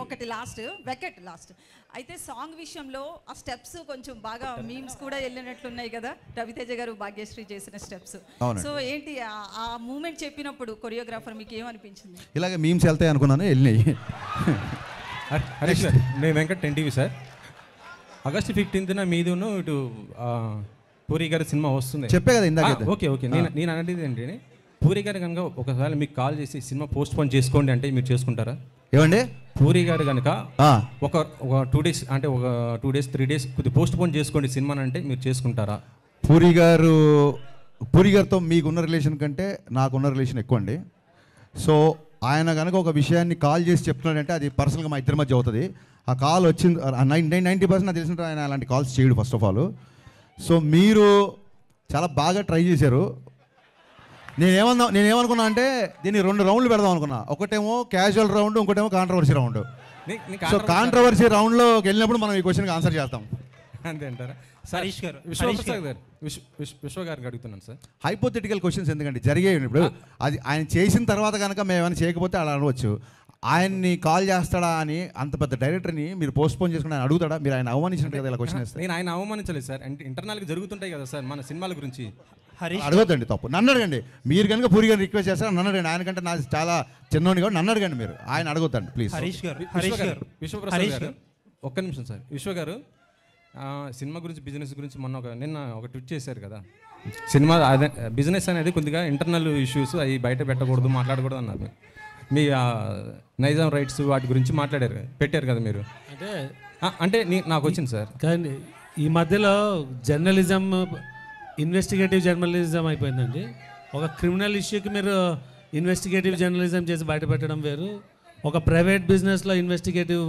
ఒకటి లాస్ట్ అయితే సాంగ్ విషయంలో ఆ స్టెప్స్ కొంచెం బాగా మీమ్స్ కూడా వెళ్ళినట్లున్నాయి కదా, రవితేజ గారు భాగ్యశ్రీ చేసిన స్టెప్స్. సో ఏంటి ఆ మూమెంట్ చెప్పినప్పుడు కొరియోగ్రాఫర్ మీకు ఏమనిపించింది? ఇలాగే మీమ్స్ వెళ్తాయి అనుకున్నాను, వెళ్ళినాయి. హరీష్ గారు, నేను Venkat NTV sir. August 15th మీదును ఇటు పూరి గారి సినిమా వస్తుంది చెప్పే కదా ఇందాక. ఓకే నేను అనేది ఏంటంటే పూరి గారు కనుక ఒకసారి మీకు కాల్ చేసి సినిమా పోస్ట్ పోన్ చేసుకోండి అంటే మీరు చేసుకుంటారా? ఏమండి పూరి గారు కనుక ఒక 2 days అంటే ఒక 2 days 3 days కొద్దిగా పోస్ట్ పోన్ చేసుకోండి సినిమా అంటే మీరు చేసుకుంటారా? పూరి గారితో మీకున్న రిలేషన్ కంటే నాకున్న రిలేషన్ ఎక్కువ అండి. సో ఆయన కనుక ఒక విషయాన్ని కాల్ చేసి చెప్తున్నాడంటే అది పర్సనల్గా మా ఇద్దరి మధ్య అవుతుంది. ఆ కాల్ వచ్చింది 90% నాకు తెలిసిన ఆయన అలాంటి కాల్స్ చేయడు ఫస్ట్ ఆఫ్ ఆల్. సో మీరు చాలా బాగా ట్రై చేశారు. నేనేమనుకున్నా అంటే దీన్ని 2 రౌండ్లు పెడదాం అనుకున్నా. ఒకటేమో క్యాజువల్ రౌండ్, ఇంకోటేమో కాంట్రవర్సీ రౌండ్. సో కాంట్రవర్సీ రౌండ్లోకి వెళ్ళినప్పుడు మనం ఈ క్వశ్చన్కి ఆన్సర్ చేస్తాం. అంతే అంటారా? హరీష్ గారు, విశ్వప్రసాద్ గారు, విశ్వ గారికి అడుగుతున్నాను సార్. హైపోథెటికల్ క్వశ్చన్స్ ఎందుకండి జరిగాయి ఇప్పుడు. అది ఆయన చేసిన తర్వాత కనుక మేము ఏమైనా చేయకపోతే అలా అనవచ్చు. ఆయన్ని కాల్ చేస్తాడా అని అంత పెద్ద డైరెక్టర్ని మీరు పోస్ట్పోన్ చేసుకుని ఆయన అడుగుతాడా? మీరు ఆయన అవమానించినట్టు కదా ఇలా క్వశ్చన్ వేస్తారు. నేను ఆయన అవమానించలేదు సార్. అంటే ఇంటర్నల్గా జరుగుతుంటాయి కదా సార్ మన సినిమాల గురించి. అడగొద్దండి, తప్పు. నన్ను అడగండి. మీరు కనుక పూరి గారిని రిక్వెస్ట్ చేస్తారా నన్ను అడగండి. ఆయనకంటే నాకు చాలా చిన్నోని కాబట్టి నన్ను అడగండి. మీరు ఆయన అడగొద్దండి ప్లీజ్. విశ్వప్రసాద్ గారు ఒక్క నిమిషం సార్. విశ్వ గారు సినిమా గురించి బిజినెస్ గురించి నిన్న ఒక ట్వీట్ చేశారు కదా. సినిమా అదే బిజినెస్ అనేది కొద్దిగా ఇంటర్నల్ ఇష్యూస్ అవి బయట పెట్టకూడదు, మాట్లాడకూడదు అన్నారు. మీ నైజాం రైట్స్ వాటి గురించి పెట్టారు కదా మీరు. అంటే నాకు వచ్చింది సార్. కానీ ఈ మధ్యలో జర్నలిజం ఇన్వెస్టిగేటివ్ జర్నలిజం అయిపోయిందండి. ఒక క్రిమినల్ ఇష్యూకి మీరు ఇన్వెస్టిగేటివ్ జర్నలిజం చేసి బయట పెట్టడం వేరు, ఒక ప్రైవేట్ బిజినెస్లో ఇన్వెస్టిగేటివ్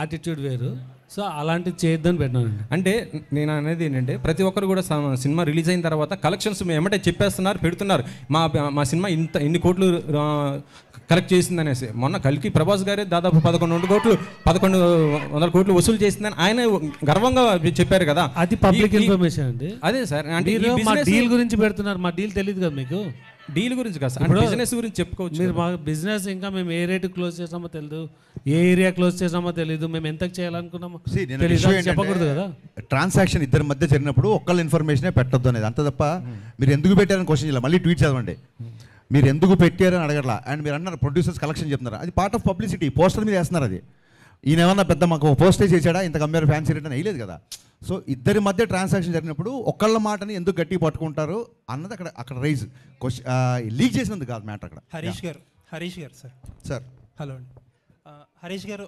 యాటిట్యూడ్ వేరు. సో అలాంటివి చేయొద్దని పెట్టినానండి. అంటే నేను అనేది ఏంటంటే ప్రతి ఒక్కరు కూడా సినిమా రిలీజ్ అయిన తర్వాత కలెక్షన్స్ ఏమంటే చెప్పేస్తున్నారు, పెడుతున్నారు. మా సినిమా ఇన్ని కోట్లు కలెక్ట్ చేసింది అనేసి. మొన్న కల్కి ప్రభాస్ గారే దాదాపు 1100 కోట్లు వసూలు చేసిందని ఆయన గర్వంగా చెప్పారు కదా. అది పబ్లిక్ ఇన్ఫర్మేషన్ అండి. అదే సార్, అంటే మా డీల్ గురించి పెడుతున్నారు. మా డీల్ తెలియదు కదా మీకు. డీల్ గురించి కాదు సార్, బిజినెస్ గురించి చెప్పుకోవచ్చు. మీరు మా బిజినెస్ ఇంకా మేము ఏ రేటు క్లోజ్ చేసామో తెలియదు, ఏ ఏరియా క్లోజ్ చేసామో తెలియదు, మేము ఎంత చేయాలనుకున్నామో చెప్పకూడదు కదా. ట్రాన్సాక్షన్ ఇద్దరి మధ్య జరిగినప్పుడు ఒక్కళ్ళ ఇన్ఫర్మేషనే పెట్టొద్దు అనేది అంత తప్ప మీరు ఎందుకు పెట్టారని క్వశ్చన్ చేయాలి. మళ్ళీ ట్వీట్ చదవండి. మీరు ఎందుకు పెట్టారని అడగట్లా. అండ్ మీరు అన్నారు ప్రొడ్యూసర్స్ కలెక్షన్ చెప్తున్నారు. అది పార్ట్ ఆఫ్ పబ్లిసిటీ. పోస్టర్ మీద వేస్తున్నారు. అది ఈయన ఏమన్నా పెద్ద మాకు పోస్టేజ్ చేశాడా, ఇంత కంపేర్ ఫ్యాన్సీ రేట్ అని వేయలేదు కదా. సో ఇద్దరి మధ్య ట్రాన్సాక్షన్ జరిగినప్పుడు ఒక్కళ్ళ మాటని ఎందుకు గట్టి పట్టుకుంటారు అన్నది అక్కడ రైజ్ లీక్ చేసినందుకు కాదు మ్యాటర్ అక్కడ. హరీష్ గారు సార్ హలో అండి. హరీష్ గారు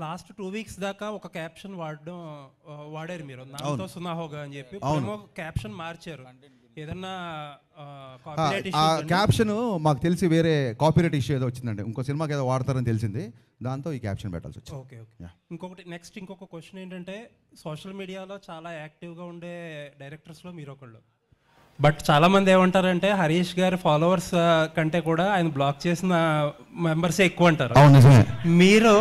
లాస్ట్ 2 weeks దాకా ఒక క్యాప్షన్ వాడారు మీరు, నాతో సునాహోగా అని చెప్పి. క్యాప్షన్ మార్చారు. ఏదన్నా క్యాప్షన్ మాకు తెలిసి వేరే కాపీరైట్ ఇష్యూ ఏదో వచ్చిందండి. ఇంకో సినిమాకి ఏదో వాడతారని తెలిసింది. దాంతో ఈ క్యాప్షన్ పెట్టాల్సి వచ్చింది. ఓకే. ఇంకొక క్వశ్చన్ ఏంటంటే, సోషల్ మీడియాలో చాలా యాక్టివ్గా ఉండే డైరెక్టర్స్లో మీరు ఒకళ్ళు. బట్ చాలామంది ఏమంటారంటే హరీష్ గారి ఫాలోవర్స్ కంటే కూడా ఆయన బ్లాక్ చేసిన మెంబర్సే ఎక్కువ అంటారు. మీరు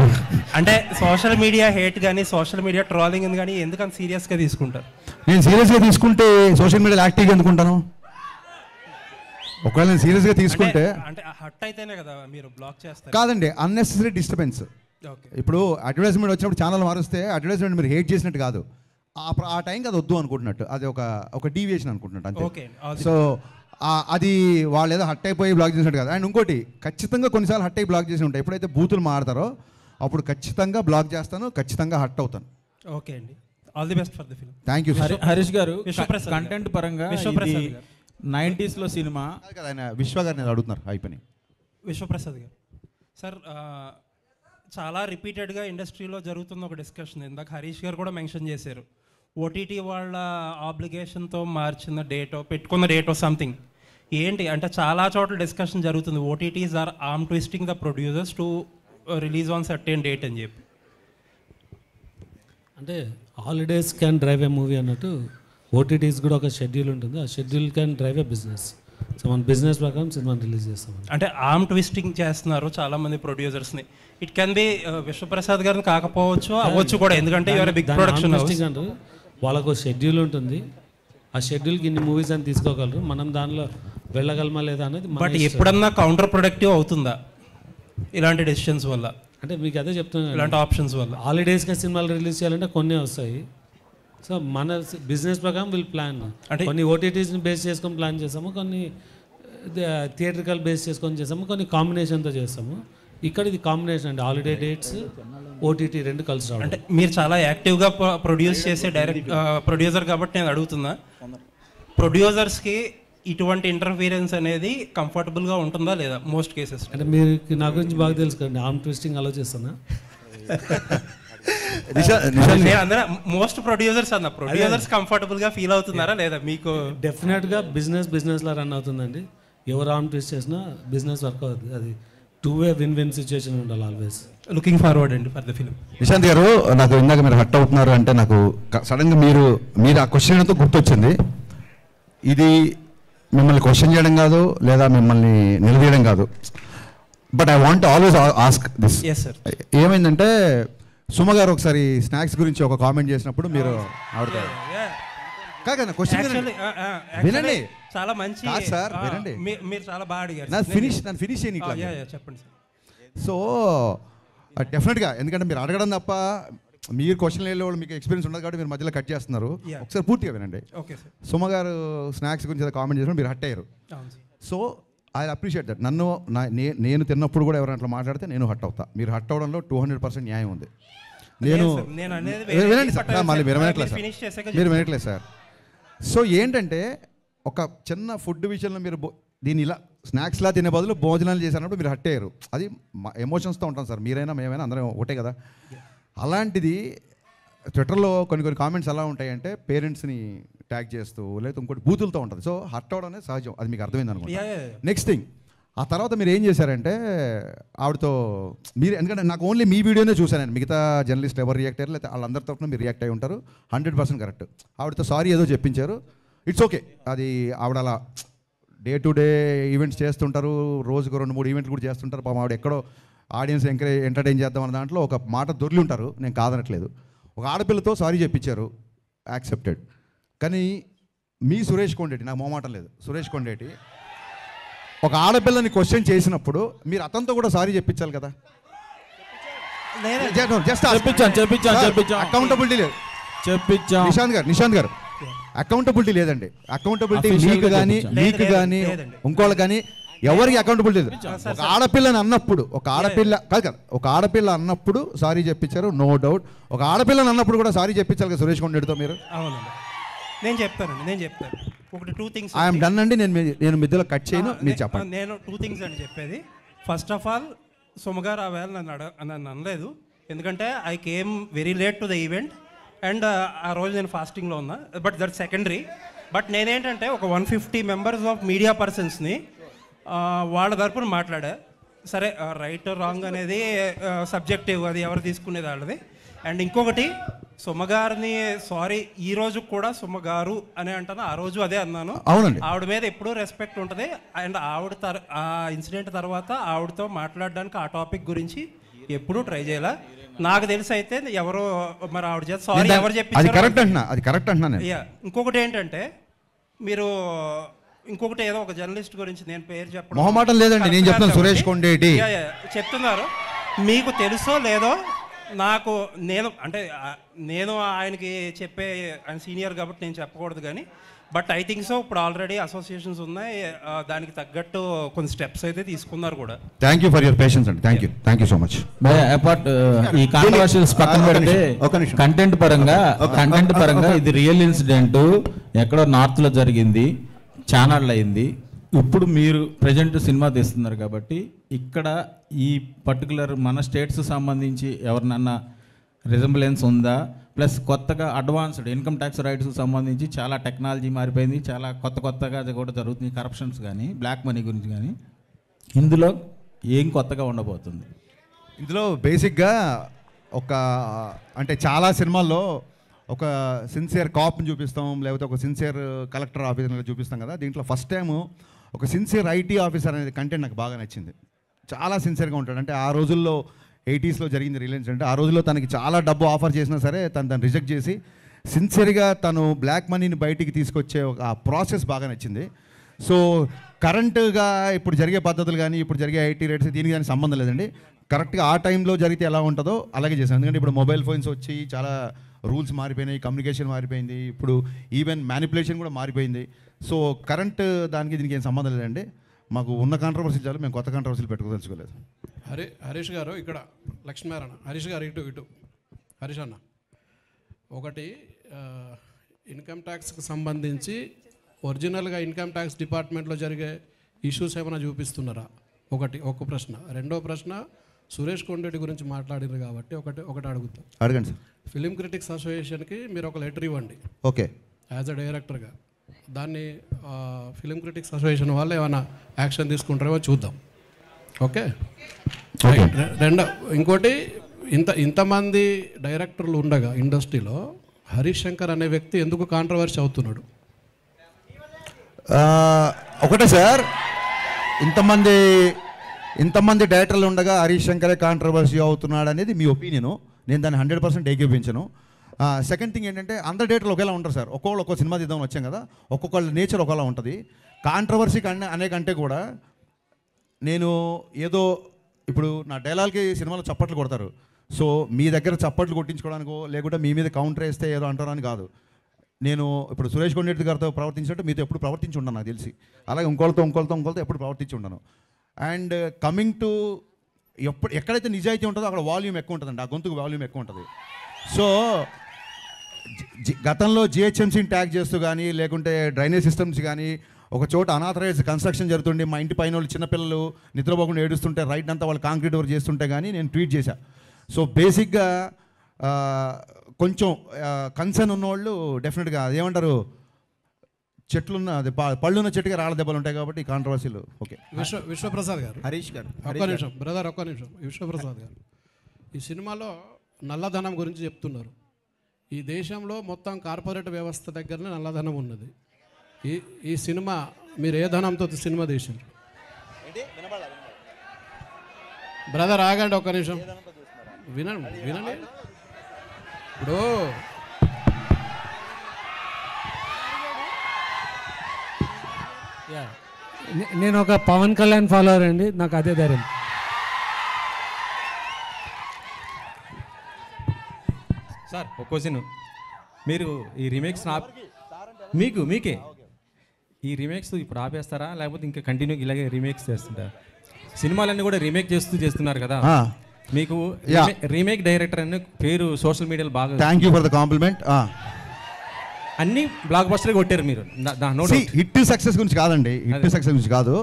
అంటే సోషల్ మీడియా హేట్ కానీ సోషల్ మీడియా ట్రోలింగ్ కానీ ఎందుకంత సీరియస్గా తీసుకుంటారు? నేను సీరియస్గా తీసుకుంటే సోషల్ మీడియాలో యాక్టివ్గా ఎందుకుంటాను? ఒకవేళ నేను సీరియస్గా తీసుకుంటే అంటే హట్ అయితేనే కదా మీరు బ్లాక్ చేస్తారు. కాదండి, అన్నెసెసరీ డిస్టర్బెన్స్. ఇప్పుడు అడ్వర్టైజ్మెంట్ వచ్చినప్పుడు ఛానల్ మారుస్తే అడ్వర్టైజ్మెంట్ మీరు హేట్ చేసినట్టు కాదు, ఆ టైంకి అది వద్దు అనుకుంటున్నట్టు, అది ఒక డీవియేషన్ అనుకుంటున్నట్టు అంతే. సో అది వాళ్ళు ఏదో హట్ అయిపోయి బ్లాక్ చేసినట్టు కాదు. అండ్ ఇంకోటి, ఖచ్చితంగా కొన్నిసార్లు హట్ అయి బ్లాక్ చేసి ఉంటాయి. ఎప్పుడైతే బూతులు మాడతారో అప్పుడు ఖచ్చితంగా బ్లాక్ చేస్తాను, ఖచ్చితంగా హట్ అవుతాను. ఓకే అండి, all the best for the film. Thank you. Harish గారు కంటెంట్ పరంగా 90s లో సినిమా ఆయన విశ్వ గారు నేను అడుగుతున్నారు అయిపోయి. విశ్వప్రసాద్ గారు సార్, చాలా రిపీటెడ్గా ఇండస్ట్రీలో జరుగుతున్న ఒక డిస్కషన్, ఇందాక హరీష్ గారు కూడా మెన్షన్ చేశారు. ఓటీటీ వాళ్ళ ఆబ్లిగేషన్తో మార్చిన డేటో, పెట్టుకున్న డేటో సంథింగ్ ఏంటి అంటే చాలా చోట్ల డిస్కషన్ జరుగుతుంది. OTTs are arm twisting the producers to release on certain date అని చెప్పి. అంటే holidays can drive a movie అన్నట్టు ఓటీటీస్ కూడా ఒక షెడ్యూల్ ఉంటుంది. ఆ schedule can drive a business. So మన బిజినెస్ ప్రకారం సినిమాని రిలీజ్ చేస్తాం. అంటే ఆర్మ్ ట్విస్టింగ్ చేస్తున్నారు చాలామంది ప్రొడ్యూసర్స్ని. ఇట్ కెన్ బి విశ్వప్రసాద్ గారిని కాకపోవచ్చు, అవ్వచ్చు కూడా, ఎందుకంటే యువర్ బిగ్ ప్రొడక్షన్ హౌస్. వాళ్ళకు షెడ్యూల్ ఉంటుంది. ఆ షెడ్యూల్కి ఇన్ని మూవీస్ అని తీసుకోగలరు. మనం దానిలో వెళ్ళగలమా లేదా అనేది. బట్ ఎప్పుడన్నా కౌంటర్ ప్రొడక్టివ్ అవుతుందా ఇలాంటి డెసిషన్స్ వల్ల? అంటే మీకు అదే చెప్తున్నాను, ఇలాంటి ఆప్షన్స్ వల్ల. హాలిడేస్గా సినిమాలు రిలీజ్ చేయాలంటే కొన్ని వస్తాయి. సో మన బిజినెస్ ప్రకారం వీళ్ళు ప్లాన్ అంటే కొన్ని ఓటీటీస్ని బేస్ చేసుకొని ప్లాన్ చేస్తాము, కొన్ని థియేట్రికల్ బేస్ చేసుకొని చేస్తాము, కొన్ని కాంబినేషన్తో చేస్తాము. ఇక్కడ ఇది కాంబినేషన్ అండి, హాలిడే డేట్స్ ఓటీటీ రెండు కలిసి రావడం. అంటే మీరు చాలా యాక్టివ్గా ప్రొడ్యూస్ చేసే ప్రొడ్యూసర్ కాబట్టి నేను అడుగుతున్నా, ప్రొడ్యూసర్స్కి ఇటువంటి ఇంటర్ఫీరెన్స్ అనేది కంఫర్టబుల్గా ఉంటుందా లేదా మోస్ట్ కేసెస్? అంటే మీరు నా గురించి బాగా తెలుసు కదండి, ఆర్మ్ ట్విస్టింగ్ అలో చేస్తానా? మోస్ట్ ప్రొడ్యూసర్స్ అన్న ప్రొడ్యూసర్స్ కంఫర్టబుల్గా ఫీల్ అవుతున్నారా లేదా మీకు? డెఫినెట్గా బిజినెస్లా రన్ అవుతుందండి. ఎవరు ఆర్మ్ ట్విస్ట్ చేసినా బిజినెస్ వర్క్ అవుతుంది. అది టూ వే విన్ సిచ్యువేషన్ ఉండాలి ఆల్వేస్. లుకింగ్ ఫార్వర్డ్ అండి ఫర్ ద ఫిల్మ్. నిశాంత్ గారు, నాకు ఇందాక మీరు హట్ అవుతున్నారు అంటే నాకు సడన్గా మీరు ఆ క్వశ్చన్తో గుర్తొచ్చింది. ఇది మిమ్మల్ని క్వశ్చన్ చేయడం కాదు, లేదా మిమ్మల్ని నిలదీయడం కాదు, but I want always ask this. ఏమైందంటే సుమ గారు ఒకసారి స్నాక్స్ గురించి ఒక కామెంట్ చేసినప్పుడు మీరు ఆవిడతో కాదు క్వశ్చన్ వినండి. చాలా మంచి సార్ వినండి, మీరు చాలా బాగా అడిగారు. నన్ను ఫినిష్ చేయని చెప్పండి సార్. సో డెఫినెట్గా, ఎందుకంటే మీరు అడగడం తప్ప మీరు క్వశ్చన్ వెళ్ళే వాళ్ళు మీకు ఎక్స్పీరియన్స్ ఉండదు కాబట్టి మీరు మధ్యలో కట్ చేస్తున్నారు. ఒకసారి పూర్తిగా వినండి. సుమ గారు స్నాక్స్ గురించి కామెంట్ చేసినప్పుడు మీరు హట్ అయ్యారు. So I appreciate that. నేను తిన్నప్పుడు కూడా ఎవరైనా అట్లా మాట్లాడితే నేను హట్ అవుతా. మీరు హట్ అవడంలో 200% న్యాయం ఉంది. వినండి సార్, మళ్ళీ మీరు వినట్లేదు సార్. సో ఏంటంటే ఒక చిన్న ఫుడ్ విషయంలో మీరు దీన్ని ఇలా స్నాక్స్లా తినే బదులు భోజనాలు చేసినప్పుడు మీరు హట్ అయ్యారు. అది ఎమోషన్స్తో ఉంటాం సార్, మీరైనా మేమైనా అందరం ఒకటే కదా. అలాంటిది ట్విట్టర్లో కొన్ని కామెంట్స్ ఎలా ఉంటాయంటే పేరెంట్స్ని ట్యాగ్ చేస్తూ లేదా ఇంకోటి బూతులతో ఉంటుంది. సో హర్ట్ అవడం అనేది సహజం, అది మీకు అర్థమైంది అనుకుంటా. నెక్స్ట్ థింగ్, ఆ తర్వాత మీరు ఏం చేశారంటే ఆవిడతో మీరు, ఎందుకంటే నాకు ఓన్లీ మీ వీడియోనే చూశాను నేను, మిగతా జర్నలిస్ట్ ఎవరు రియాక్ట్ అయ్యారు లేకపోతే వాళ్ళందరి తరఫున మీరు రియాక్ట్ అయ్యి ఉంటారు. 100% కరెక్ట్. ఆవిడతో సారీ ఏదో చెప్పించారు, ఇట్స్ ఓకే. అది ఆవిడ అలా డే టు డే ఈవెంట్స్ చేస్తుంటారు, రోజుకు 2-3 ఈవెంట్లు కూడా చేస్తుంటారు. పాపం ఆవిడ ఎక్కడో ఆడియన్స్ ఎంటర్టైన్ చేద్దాం అన్న దాంట్లో ఒక మాట దొర్లి ఉంటారు, నేను కాదనట్లేదు. ఒక ఆడపిల్లతో సారీ చెప్పించారు, యాక్సెప్టెడ్. కానీ మీ సురేష్ కొండేటి, నాకు మొహమాటం లేదు, సురేష్ కొండేటి ఒక ఆడపిల్లని క్వశ్చన్ చేసినప్పుడు మీరు అతనితో కూడా సారీ చెప్పించాలి కదా. అకౌంటబిలిటీ లేదు. నిశాంత్ గారు అకౌంటబిలిటీ లేదండి. అకౌంటబిలిటీ మీకు కానీ ఇంకోళ్ళకి కానీ ఎవరికి అకౌంటబిలిటీ లేదు. ఒక ఆడపిల్లని అన్నప్పుడు ఒక ఆడపిల్ల అన్నప్పుడు సారీ చెప్పించారు, నో డౌట్. ఒక ఆడపిల్లని అన్నప్పుడు కూడా సారీ చెప్పించాలి కదా సురేష్ కొండేటితో మీరు. అవునండి, నేను చెప్తాను. ఒకటి 2 థింగ్స్ ఐఎమ్ డన్ అండి, నేను మధ్యలో కట్ చేయను, మీరు చెప్పండి. నేను 2 థింగ్స్ అండి చెప్పేది. ఫస్ట్ ఆఫ్ ఆల్ సుమగారు ఆ వేళ నన్ను అనలేదు, ఎందుకంటే I came very late to the event and ఆ రోజు నేను ఫాస్టింగ్లో ఉన్నా. But that secondary. బట్ నేనేంటంటే ఒక 150 మెంబర్స్ ఆఫ్ మీడియా పర్సన్స్ని వాళ్ళ తరపున మాట్లాడా. సరే, రైట్ రాంగ్ అనేది సబ్జెక్టివ్, అది ఎవరు తీసుకునేది వాళ్ళది. అండ్ ఇంకొకటి, సుమగారిని సారీ ఈ రోజు కూడా సుమగారు అని అంటాను, ఆ రోజు అదే అన్నాను. అవునండి, ఆవిడ మీద ఎప్పుడూ రెస్పెక్ట్ ఉంటుంది. అండ్ ఆవిడ ఆ ఇన్సిడెంట్ తర్వాత ఆవిడతో మాట్లాడడానికి ఆ టాపిక్ గురించి ఎప్పుడూ ట్రై చేయాల. నాకు తెలిసి అయితే ఎవరో మరి ఆవిడ చేత సారీ ఎవరు చెప్పి అది కరెక్ట్ అంటున్నా. ఇంకొకటి ఏంటంటే, మీరు ఇంకొకటి ఏదో ఒక జర్నలిస్ట్ గురించి నేను పేరు చెప్పడం మొహమాటం లేదండి, నేను చెప్తాను. సురేష్ కొండేటి చెప్తున్నారు, మీకు తెలుసో లేదో నాకు, నేను ఆయనకి చెప్పే, ఆయన సీనియర్ కాబట్టి నేను చెప్పకూడదు కానీ, బట్ ఐ థింక్ సో ఇప్పుడు ఆల్రెడీ అసోసియేషన్స్ ఉన్నాయి, దానికి తగ్గట్టు కొన్ని స్టెప్స్ అయితే తీసుకున్నారు కూడా. Thank you for your patience అండి. Thank you so much. Apart ఈ కాంట్రవర్షియల్స్ పక్కన పెడితే కంటెంట్ పరంగా ఇది రియల్ ఇన్సిడెంట్, ఎక్కడో నార్త్లో జరిగింది, ఛానల్ అయింది. ఇప్పుడు మీరు ప్రజెంట్ సినిమా తీస్తున్నారు కాబట్టి ఇక్కడ ఈ పర్టికులర్ మన స్టేట్స్ సంబంధించి ఎవరినన్నా రిజంబులెన్స్ ఉందా? ప్లస్ కొత్తగా అడ్వాన్స్డ్ ఇన్కమ్ ట్యాక్స్ రైట్స్ సంబంధించి చాలా టెక్నాలజీ మారిపోయింది, చాలా కొత్తగా కూడా జరుగుతుంది, కరప్షన్స్ కానీ బ్లాక్ మనీ గురించి కానీ. ఇందులో ఏం కొత్తగా ఉండబోతుంది? ఇందులో బేసిక్గా అంటే చాలా సినిమాల్లో ఒక సిన్సియర్ కాప్ని చూపిస్తాం, లేకపోతే ఒక సిన్సియర్ కలెక్టర్ ఆఫీసర్ని చూపిస్తాం కదా. దీంట్లో ఫస్ట్ టైము ఒక సిన్సియర్ ఐటీ ఆఫీసర్ అనేది కంటెంట్ నాకు బాగా నచ్చింది. చాలా సిన్సియర్గా ఉంటాడు. అంటే ఆ రోజుల్లో 80s జరిగింది రిలయన్స్ అంటే, ఆ రోజుల్లో తనకి చాలా డబ్బు ఆఫర్ చేసినా సరే తను రిజెక్ట్ చేసి సిన్సియర్గా తను బ్లాక్ మనీని బయటికి తీసుకొచ్చే ఆ ప్రాసెస్ బాగా నచ్చింది. సో కరెంటుగా ఇప్పుడు జరిగే పద్ధతులు కానీ ఇప్పుడు జరిగే ఐటీ రేట్స్ దీనికి కానీ సంబంధం లేదండి. కరెక్ట్గా ఆ టైంలో జరిగితే ఎలా ఉంటుందో అలాగే చేశాను. ఎందుకంటే ఇప్పుడు మొబైల్ ఫోన్స్ వచ్చి చాలా రూల్స్ మారిపోయినాయి, కమ్యూనికేషన్ మారిపోయింది, ఇప్పుడు ఈవెన్ మ్యానిపులేషన్ కూడా మారిపోయింది. సో కరెంట్ దానికి దీనికి ఏం సంబంధం లేదండి. మాకు ఉన్న కాంట్రవర్సీ చాలు, మేము కొత్త కాంట్రవర్సీలు పెట్టుకోదలుచుకోలేదు. హరీష్ గారు ఇక్కడ లక్ష్మీనారాయణ, హరీష్ గారు ఇటు హరీష్ అన్న, ఒకటి ఇన్కమ్ ట్యాక్స్కి సంబంధించి ఒరిజినల్గా ఇన్కమ్ ట్యాక్స్ డిపార్ట్మెంట్లో జరిగే ఇష్యూస్ ఏమైనా చూపిస్తున్నారా? ఒక ప్రశ్న. రెండో ప్రశ్న, సురేష్ కొండేటి గురించి మాట్లాడారు కాబట్టి ఒకటి అడుగుతాం. అడగండి సార్. ఫిలిం క్రిటిక్స్ అసోసియేషన్కి మీరు ఒక లెటర్ ఇవ్వండి. ఓకే. యాజ్ అ డైరెక్టర్గా దాన్ని ఫిలిం క్రిటిక్స్ అసోసియేషన్ వాళ్ళు ఏమైనా యాక్షన్ తీసుకుంటారేమో చూద్దాం. ఓకే. ఇంకోటి, ఇంతమంది డైరెక్టర్లు ఉండగా ఇండస్ట్రీలో హరీష్ శంకర్ అనే వ్యక్తి ఎందుకు కాంట్రవర్సీ అవుతున్నాడు? ఒకటే సార్, ఇంతమంది డైరెక్టర్లు ఉండగా హరీష్ శంకరే కాంట్రవర్సీ అవుతున్నాడు అనేది మీ ఒపీనియను. నేను దాన్ని 100% ఏకీపించను. సెకండ్ థింగ్ ఏంటంటే అందరి డేటర్లు ఒకేలా ఉంటారు సార్. ఒక్కొక్కళ్ళు ఒక్కో సినిమా తీద్దామని వచ్చాం కదా, ఒక్కొక్కళ్ళ నేచర్ ఒకలా ఉంటుంది. కాంట్రవర్సీ అనే కంటే కూడా నేను ఏదో ఇప్పుడు నా డైలాగ్కి సినిమాలో చప్పట్లు కొడతారు, సో మీ దగ్గర చప్పట్లు కొట్టించుకోవడానికో లేకుంటే మీ మీద కౌంటర్ వేస్తే ఏదో అంటారని కాదు. నేను ఇప్పుడు సురేష్ కొండరెడ్డి గారితో ప్రవర్తించినట్టు మీతో ఎప్పుడు ప్రవర్తించి ఉండను నాకు తెలిసి, అలాగే ఇంకోళ్ళతో ఎప్పుడు ప్రవర్తించి ఉండను. అండ్ కమింగ్ టు ఎక్కడైతే నిజాయితీ ఉంటుందో అక్కడ వాల్యూమ్ ఎక్కువ ఉంటుందండి, ఆ గొంతుకు వాల్యూమ్ ఎక్కువ ఉంటుంది. సో గతంలో జిహెచ్ఎంసీని ట్యాగ్ చేస్తూ కానీ లేకుంటే డ్రైనేజ్ సిస్టమ్స్ కానీ ఒక చోట అనాథరైజ్ కన్స్ట్రక్షన్ జరుగుతుండే మా ఇంటి పైన వాళ్ళు చిన్నపిల్లలు నిద్రపోకుండా ఏడుస్తుంటే రైట్ అంతా వాళ్ళు కాంక్రీట్ వర్క్ చేస్తుంటే కానీ నేను ట్వీట్ చేశా. సో బేసిక్గా కొంచెం కన్సర్న్ ఉన్నవాళ్ళు డెఫినెట్గా అదేమంటారు, చెట్లున్న అది పళ్ళున్న చెట్టుగా రాళ్ళ దెబ్బలు ఉంటాయి కాబట్టి కాంట్రవర్సీలు. ఓకే, విశ్వప్రసాద్ గారు, హరీష్ గారు ఒక్క నిమిషం బ్రదర్, ఒక్క నిమిషం. విశ్వప్రసాద్ గారు, ఈ సినిమాలో నల్లధనం గురించి చెప్తున్నారు. ఈ దేశంలో మొత్తం కార్పొరేట్ వ్యవస్థ దగ్గరనే నల్లధనం ఉన్నది. ఈ సినిమా మీరు ఏ ధనంతో సినిమా తీసిండ్రు? బ్రదర్ ఆగండి ఒక్క నిమిషం, వినండి. ఇప్పుడు నేను ఒక పవన్ కళ్యాణ్ ఫాలోవర్ అండి, నాకు అదే ధైర్యం. సార్ ఒక క్వశ్చన్, మీరు ఈ రీమేక్స్ మీకే ఈ రీమేక్స్ ఇప్పుడు ఆపేస్తారా లేకపోతే ఇంకా కంటిన్యూ ఇలాగే రీమేక్స్ చేస్తుంటారా? సినిమాలన్నీ కూడా రీమేక్ చేస్తున్నారు కదా, మీకు రీమేక్ డైరెక్టర్ అనే పేరు సోషల్ మీడియాలో బాగా. Thank you for the complement. అన్ని బ్లాక్ బస్టర్ కొట్టారు మీరు. హిట్ సక్సెస్ గురించి కాదండి, హిట్ సక్సెస్ గురించి కాదు.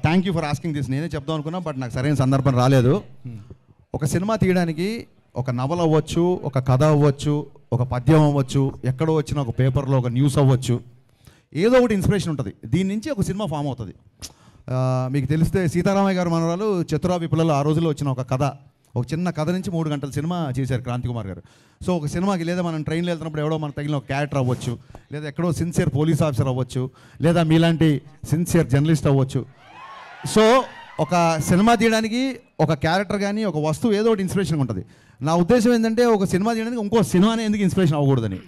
Thank you for asking this. నేనే చెప్దాం అనుకున్నా బట్ నాకు సరైన సందర్భం రాలేదు. ఒక సినిమా తీయడానికి ఒక నవల అవ్వచ్చు, ఒక కథ అవ్వచ్చు, ఒక పద్యం అవ్వచ్చు, ఎక్కడో వచ్చిన ఒక పేపర్లో ఒక న్యూస్ అవ్వచ్చు, ఏదో ఒకటి ఇన్స్పిరేషన్ ఉంటుంది. దీని నుంచి ఒక సినిమా ఫామ్ అవుతుంది. మీకు తెలిస్తే సీతారామయ్య గారు మనవరాలు చతురా విప్లవాలు ఆ రోజుల్లో వచ్చిన ఒక కథ, ఒక చిన్న కథ నుంచి 3 గంటల సినిమా చేశారు క్రాంతి కుమార్ గారు. సో ఒక సినిమాకి లేదా మనం ట్రైన్లో వెళ్తున్నప్పుడు ఎవడో మనకు తగిలిన ఒక క్యారెక్టర్ అవ్వచ్చు, లేదా ఎక్కడో సిన్సియర్ పోలీస్ ఆఫీసర్ అవ్వచ్చు, లేదా మీలాంటి సిన్సియర్ జర్నలిస్ట్ అవ్వచ్చు. సో ఒక సినిమా తీయడానికి ఒక క్యారెక్టర్ కానీ ఒక వస్తువు ఏదో ఒకటి ఇన్స్పిరేషన్ ఉంటుంది. నా ఉద్దేశం ఏంటంటే ఒక సినిమా తీయడానికి ఇంకో సినిమానే ఎందుకు ఇన్స్పిరేషన్ అవ్వకూడదని.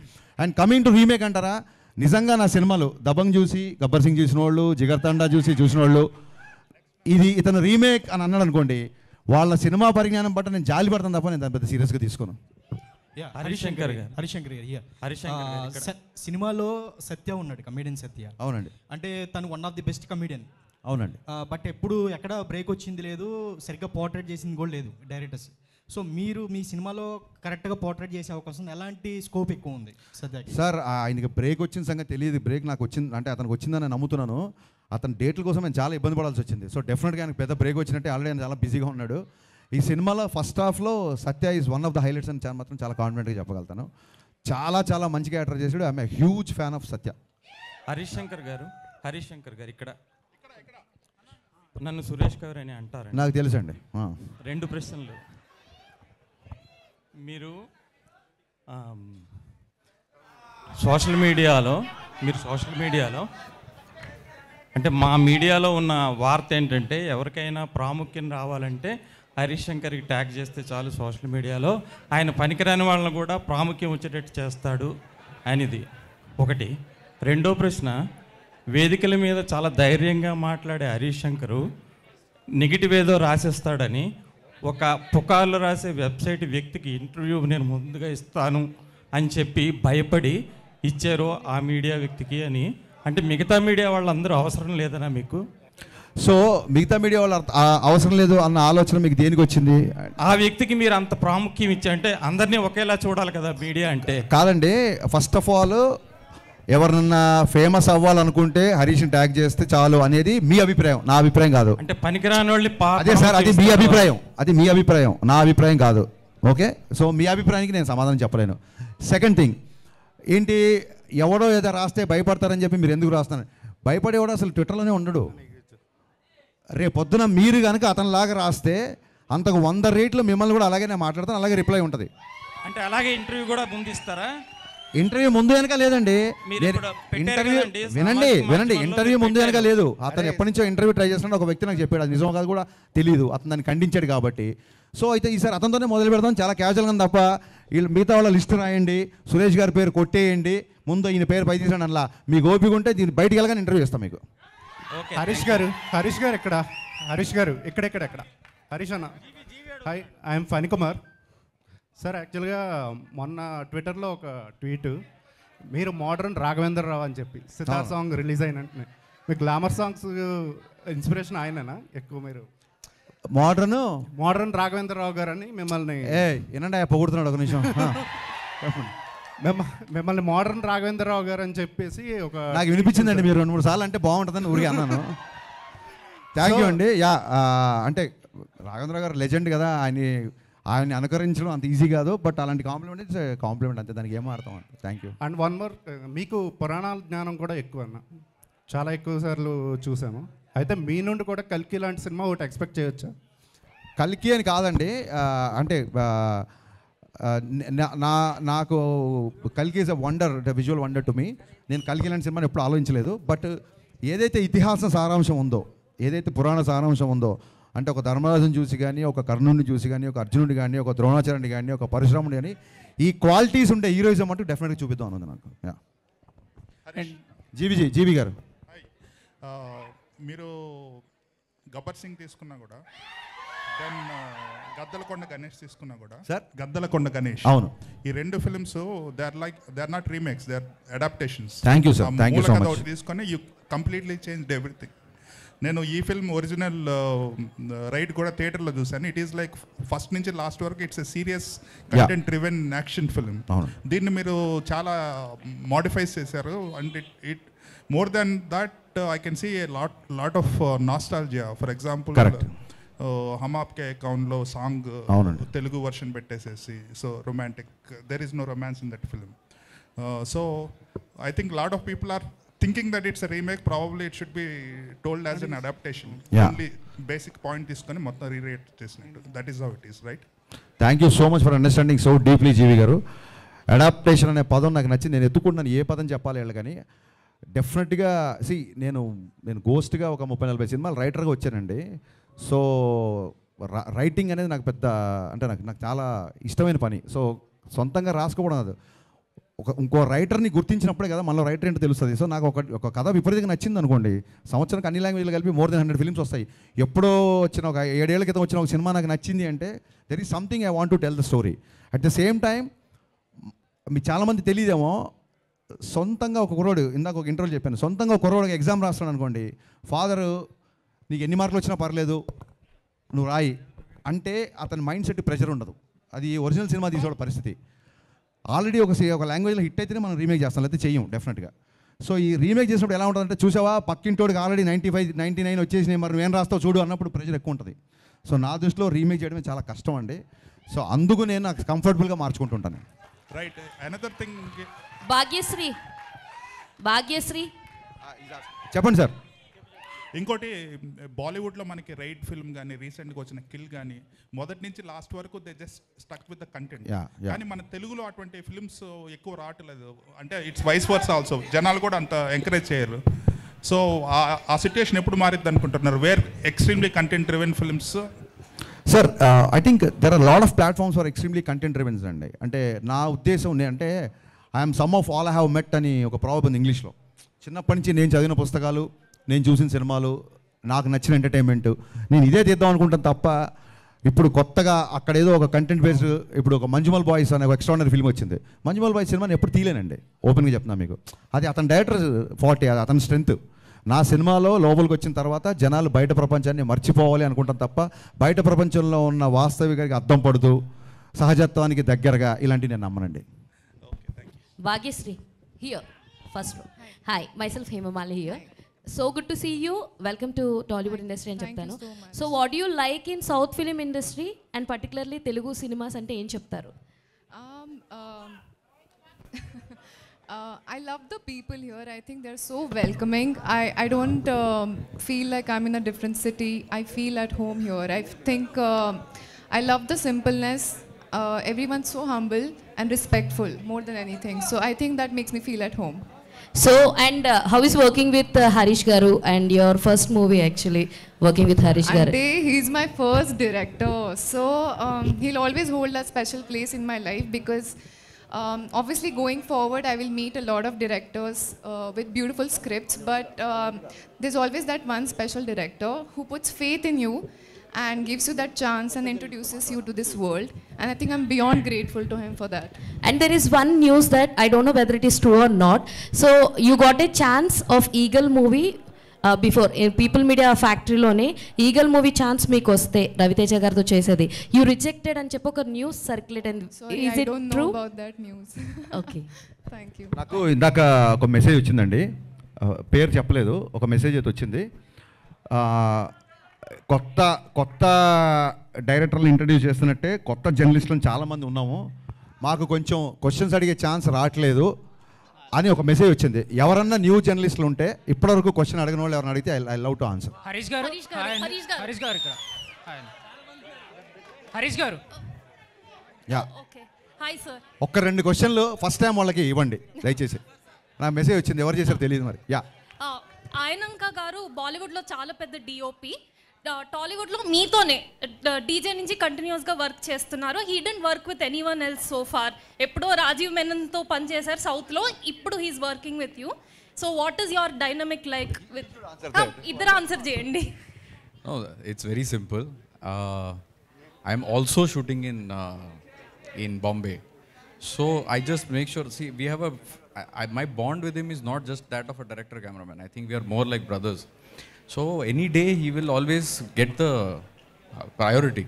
అండ్ కమింగ్ టు రీమేక్ అంటారా, నిజంగా నా సినిమాలు దబంగ్ చూసి గబ్బర్ సింగ్ చూసిన వాళ్ళు, జిగర్ తండా చూసిన వాళ్ళు ఇతను రీమేక్ అని అన్నాడు అనుకోండి, వాళ్ళ సినిమా పరిజ్ఞానం బట్టి నేను జాలి పడతాను తప్ప నేను దాన్ని పెద్ద సీరియస్గా తీసుకోను. హరిశంకర్ గారు సినిమాలో సత్య ఉన్నాడు, కమేడియన్ సత్య. అవునండి. అంటే తను one of the best comedian. అవునండి. బట్ ఎప్పుడు ఎక్కడ బ్రేక్ వచ్చింది లేదు, సరిగ్గా పోర్ట్రేట్ చేసింది కూడా లేదు డైరెక్టర్స్. సో మీరు మీ సినిమాలో కరెక్ట్గా పోర్ట్రేట్ చేసే అవకాశం ఎలాంటి స్కోప్ ఎక్కువ ఉంది సత్యకి? సార్ ఆయనకి బ్రేక్ వచ్చిన సంగతి తెలియదు. బ్రేక్ నాకు వచ్చింది అంటే అతనికి వచ్చిందని నమ్ముతున్నాను. అతని డేట్ల కోసం నేను చాలా ఇబ్బంది పడాల్సి వచ్చింది. సో డెఫినెట్గా ఆయనకు పెద్ద బ్రేక్ వచ్చినట్టే, ఆల్రెడీ ఆయన చాలా బిజీగా ఉన్నాడు. ఈ సినిమాలో ఫస్ట్ హాఫ్లో Satya is one of the highlights అని మాత్రం చాలా కాన్ఫిడెంట్గా చెప్పగలుగుతాను. చాలా చాలా మంచి క్యారెక్టర్ చేశాడు. I'm a huge fan of Satya. Harishankar garu ఇక్కడ నన్ను సురేష్ గారు అని అంటారు. నాకు తెలుసండి. 2 ప్రశ్నలు. మీరు సోషల్ మీడియాలో అంటే మా మీడియాలో ఉన్న వార్త ఏంటంటే ఎవరికైనా ప్రాముఖ్యం రావాలంటే హరిశంకర్కి ట్యాగ్ చేస్తే చాలు సోషల్ మీడియాలో, ఆయన పనికిరాని వాళ్ళని కూడా ప్రాముఖ్యం వచ్చేటట్టు చేస్తాడు అనేది ఒకటి. రెండో ప్రశ్న, వేదికల మీద చాలా ధైర్యంగా మాట్లాడే హరిశంకరు నెగిటివ్ ఏదో రాసేస్తాడని ఒక పుకార్లు రాసే వెబ్సైట్ వ్యక్తికి ఇంటర్వ్యూ నేను ముందుగా ఇస్తాను అని చెప్పి భయపడి ఇచ్చారు ఆ మీడియా వ్యక్తికి అని. అంటే మిగతా మీడియా వాళ్ళందరూ అవసరం లేదనా మీకు? సో మిగతా మీడియా వాళ్ళు అవసరం లేదు అన్న ఆలోచన మీకు దేనికి వచ్చింది? ఆ వ్యక్తికి మీరు అంత ప్రాముఖ్యం ఇచ్చా అంటే అందరినీ ఒకేలా చూడాలి కదా మీడియా అంటే. కాదండి, ఫస్ట్ ఆఫ్ ఆల్ ఎవరినన్నా ఫేమస్ అవ్వాలనుకుంటే హరీష్ని ట్యాగ్ చేస్తే చాలు అనేది మీ అభిప్రాయం, నా అభిప్రాయం కాదు. అంటే పనికిరాని వాళ్ళు అదే సార్, అది మీ అభిప్రాయం, నా అభిప్రాయం కాదు. ఓకే, సో మీ అభిప్రాయానికి నేను సమాధానం చెప్పలేను. సెకండ్ థింగ్ ఏంటి, ఎవడో ఏదో రాస్తే భయపడతారని చెప్పి మీరు ఎందుకు రాస్తున్నారు? భయపడేవాడు అసలు ట్విట్టర్లోనే ఉండడు. రేపొద్దున మీరు కనుక అతనిలాగా రాస్తే అంతకు 100 రేట్లు మిమ్మల్ని కూడా అలాగే నేను మాట్లాడతాను, అలాగే రిప్లై ఉంటుంది. అంటే అలాగే ఇంటర్వ్యూ కూడా ముందు ఇస్తారా? ఇంటర్వ్యూ ముందు వెనక లేదండి. వినండి ఇంటర్వ్యూ ముందు వెనక లేదు. అతను ఎప్పటి నుంచో ఇంటర్వ్యూ ట్రై చేస్తున్నాడు. ఒక వ్యక్తి నాకు చెప్పాడు, అది నిజం కాదు కూడా తెలియదు. అతను దాన్ని ఖండించాడు కాబట్టి. సో అయితే ఈసారి అతనితోనే మొదలు పెడదాం, చాలా క్యాజువల్గా తప్ప వీళ్ళు మిగతా వాళ్ళ లిస్ట్ రాయండి, సురేష్ గారి పేరు కొట్టేయండి, ముందు ఈయన పేరు పై తీసాడు అలా. మీకు ఓపిక ఉంటే దీన్ని బయటికి వెళ్ళగానే ఇంటర్వ్యూ ఇస్తాం మీకు. హరీష్ గారు ఎక్కడ? ఎక్కడ హరీష్ అన్న, హాయ్, ఐఎమ్ ఫణికుమార్ సార్. యాక్చువల్గా మొన్న ట్విట్టర్లో ఒక ట్వీట్, మీరు మోడర్న్ రాఘవేంద్ర రావు అని చెప్పి సితార్ సాంగ్ రిలీజ్ అయిన వెంటనే మీ గ్లామర్ సాంగ్స్ ఇన్స్పిరేషన్ ఆయననా ఎక్కువ? మీరు మోడర్న్ రాఘవేంద్ర రావు గారు అని మిమ్మల్ని ఏనండి పొగుడుతున్నాడు ఒక నిమిషం. మిమ్మల్ని మోడర్న్ రాఘవేంద్ర రావు గారు అని చెప్పేసి ఒక నాకు వినిపించిందండి. మీరు 2-3 సార్లు అంటే బాగుంటుందని ఊరికి అన్నాను. థ్యాంక్ యూ అండి. యా, అంటే రాఘవేంద్ర గారు లెజెండ్ కదా, ఆయన్ని అనుకరించడం అంత ఈజీ కాదు. బట్ అలాంటి కాంప్లిమెంట్ అంతే, దానికి ఏమో అర్థం అండి. Thank you. And one more, మీకు పురాణాల జ్ఞానం కూడా ఎక్కువ అన్న, చాలా ఎక్కువ సార్లు చూసాము. అయితే మీ నుండి కూడా కల్కి లాంటి సినిమా ఒకటి ఎక్స్పెక్ట్ చేయొచ్చా? కల్కి అని కాదండి, అంటే నాకు కల్కి is a wonder, visual wonder to me. నేను కల్కి లాంటి సినిమాని ఎప్పుడు ఆలోచించలేదు. బట్ ఏదైతే ఇతిహాస సారాంశం ఉందో, ఏదైతే పురాణ సారాంశం ఉందో, అంటే ఒక ధర్మరాజుని చూసి కానీ, ఒక కర్ణుడిని చూసి కానీ, ఒక అర్జునుడి కానీ, ఒక ద్రోణాచార్యుని కానీ, ఒక పరశురాముడి కానీ, ఈ క్వాలిటీస్ ఉండే హీరోయిజం అంటూ డెఫినెట్గా చూపిద్దాం అన్నది నాకు. జీవి గారు, మీరు గబ్బర్ సింగ్ తీసుకున్నా కూడా, దెన్ గద్దలకొండ గణేష్ తీసుకున్నా కూడా, గద్దలకొండ గణేష్, అవును, ఈ 2 films they are not remakes, they are adaptations. Thank you sir, thank you so much. తీసుకొని యూ కంప్లీట్లీ చేంజ్డ్ ఎవ్రీథింగ్. నేను ఈ ఫిల్మ్ ఒరిజినల్ రైడ్ కూడా థియేటర్లో చూశాను. ఇట్ ఈస్ లైక్ ఫస్ట్ నుంచి లాస్ట్ వరకు it's a serious content driven action film. దీన్ని మీరు చాలా మోడిఫైస్ చేశారు. And it more than that I can see a lot of nostalgia. For example Hum Aapke అకౌంట్లో సాంగ్ తెలుగు వర్షన్ పెట్టేసేసి, so romantic, there is no romance in that film. So I think lot of people are thinking that it's a remake. Probably it should be told as an adaptation. Only basic point తీసుకొని మొత్తం రీరేట్ చేసినట్టు. That is how it is, right? Thank you so much for understanding so deeply GV garu. అడాప్టేషన్ అనే పదం నాకు నచ్చింది. నేను ఎత్తుకుంటున్నాను ఏ పదం చెప్పాలి వీళ్ళు కానీ. డెఫినెట్గా నేను గోస్ట్గా ఒక 30-40 సినిమాలు రైటర్గా వచ్చానండి. సో రైటింగ్ అనేది నాకు పెద్ద, అంటే నాకు చాలా ఇష్టమైన పని. సో సొంతంగా రాసుకోవడం అది ఇంకో రైటర్ని గుర్తించినప్పుడే కదా మనలో రైటర్ ఏంటో తెలుస్తుంది. సో నాకు ఒక కథ విపరీతంగా నచ్చింది అనుకోండి, సంవత్సరానికి అన్ని లాంగ్వేజ్లు కలిపి మోర్ దెన్ 100 ఫిల్మ్స్ వస్తాయి. ఎప్పుడో వచ్చిన ఒక 7 ఏళ్ల క్రితం వచ్చిన ఒక సినిమా నాకు నచ్చింది అంటే there is something I want to tell the story. At the same time మీకు చాలామంది తెలియదేమో, సొంతంగా ఒక కుర్రోడు, ఇందాక ఒక ఇంటర్వ్యూ చెప్పాను, సొంతంగా ఒక కుర్రోడు ఎగ్జామ్ రాస్తాడు అనుకోండి, ఫాదరు నీకు ఎన్ని మార్కులు వచ్చినా పర్లేదు నువ్వు రాయి అంటే అతని మైండ్ సెట్ ప్రెషర్ ఉండదు. అది ఒరిజినల్ సినిమా తీసేవాడు పరిస్థితి. ఆల్రెడీ ఒక లాంగ్వేజ్లో హిట్ అయితేనే మనం రీమేక్ చేస్తాం, లేకపోతే చెయ్యం డెఫినెట్గా. సో ఈ రీమేక్ చేసినప్పుడు ఎలా ఉంటుందంటే, చూసావా పక్కింటోడికి ఆల్రెడీ 95, 99 వచ్చేసినాయి, మరి నేను రాస్తావు చూడు అన్నప్పుడు ప్రెషర్ ఎక్కువ ఉంటుంది. సో నా దృష్టిలో రీమేక్ చేయడమే చాలా కష్టం అండి. సో అందుకు నేను నాకు కంఫర్టబుల్గా మార్చుకుంటుంటాను. రైట్. అనదర్ థింగ్, భాగ్యశ్రీ చెప్పండి సార్. ఇంకోటి, బాలీవుడ్లో మనకి రైడ్ ఫిల్మ్ కానీ, రీసెంట్గా వచ్చిన కిల్ కానీ, మొదటి నుంచి లాస్ట్ వరకు they just stuck with the content. కానీ మన తెలుగులో అటువంటి ఫిల్మ్స్ ఎక్కువ రావట్లేదు. అంటే ఇట్స్ వైస్ వర్స్ ఆల్సో. జనాలు కూడా అంత ఎంకరేజ్ చేయరు. సో ఆ సిచ్యుయేషన్ ఎప్పుడు మారిద్ది అనుకుంటున్నారు? Where extremely content driven films. Sir I think there are lot of platforms for extremely content drivens అండి. అంటే నా ఉద్దేశం అంటే I'm some of all I have met అని ఒక ప్రాబ్లం ఉంది ఇంగ్లీష్లో. చిన్నప్పటి నుంచి నేను చదివిన పుస్తకాలు, నేను చూసిన సినిమాలు, నాకు నచ్చిన ఎంటర్టైన్మెంట్, నేను ఇదే తీద్దాం అనుకుంటాను తప్ప ఇప్పుడు కొత్తగా అక్కడేదో ఒక కంటెంట్ బేస్డ్, ఇప్పుడు ఒక మంజుమల్ బాయ్స్ అనే ఒక ఎక్స్ట్రాడినరీ ఫిల్మ్ వచ్చింది. మంజుమల్ బాయ్స్ సినిమాని ఎప్పుడు తీయలేనండి, ఓపెన్గా చెప్తున్నాను మీకు. అది అతని డైరెక్టర్ 40, అది అతని స్ట్రెంత్. నా సినిమాలో లోపలికి వచ్చిన తర్వాత జనాలు బయట ప్రపంచాన్ని మర్చిపోవాలి అనుకుంటాం తప్ప బయట ప్రపంచంలో ఉన్న వాస్తవికానికి అద్దం పడుతూ సహజత్వానికి దగ్గరగా ఇలాంటివి నేను నమ్మనండి. Bhagyashri here first. Hi, myself Hemamali here. So good to see you. Welcome to Tollywood industry అని చెప్తాను. So what do you like in South film industry and particularly Telugu cinemas అంటే ఏం చెప్తారు? I love the people here. I think they're so welcoming. I don't feel like I'm in a different city. I feel at home here. I think I love the simpleness. everyone's so humble and respectful more than anything. So I think that makes me feel at home. So, and how is working with Harish Garu and your first movie actually, working with Harish Garu? And he's my first director. So he'll always hold a special place in my life because obviously going forward I will meet a lot of directors with beautiful scripts, but there's always that one special director who puts faith in you and gives you that chance and introduces you to this world, and I think I'm beyond grateful to him for that. And there is one news that I don't know whether it is true or not. So you got a chance of Eagle movie before People Media Factory lone Eagle movie chance మీకు వస్తే రవితేజ గారితో చేసేది, you rejected అని చెప్పి ఒక news circulate అయింది. Sorry, Is I it don't know true? about that news. Okay. Thank you. నాకు ఇందాక ఒక మెసేజ్ వచ్చిందండి, పేరు చెప్పలేదు, ఒక మెసేజ్ అయితే వచ్చింది. కొత్త డైరెక్టర్లు ఇంట్రడ్యూస్ చేస్తున్నట్టే కొత్త జర్నలిస్టులను చాలామంది ఉన్నాము, మాకు కొంచెం క్వశ్చన్స్ అడిగే ఛాన్స్ రావట్లేదు అని ఒక మెసేజ్ వచ్చింది. ఎవరన్నా న్యూ జర్నలిస్టులు ఉంటే ఇప్పటివరకు క్వశ్చన్ అడిగిన వాళ్ళు ఎవరైనా అడిగితే I love to answer. Harish గారు హరీష్ గారు ఇక్కడ హరీష్ గారు యా, హాయ్ సార్. ఒక్క 2 క్వశ్చన్లు ఫస్ట్ టైం వాళ్ళకి ఇవ్వండి దయచేసి. నాకు మెసేజ్ వచ్చింది, ఎవరు చేశారో తెలియదు మరి. యా, ఆయనంక గారు బాలీవుడ్లో చాలా పెద్ద డిఓపి, టాలీవుడ్లో మీతోనే డీజే నుంచి కంటిన్యూస్గా వర్క్ చేస్తున్నారు. He didn't work with anyone else so far. ఎప్పుడో రాజీవ్ మెనన్తో పనిచేశారు సౌత్లో, ఇప్పుడు he's working with you. So what is your dynamic like with? ఇద్దరు ఆన్సర్ చేయండి. It's very simple. I'm also shooting in Bombay. So I just make sure, see, we have my bond with him is not just that of a director cameraman. I think we are more like brothers. So any day he will always get the priority.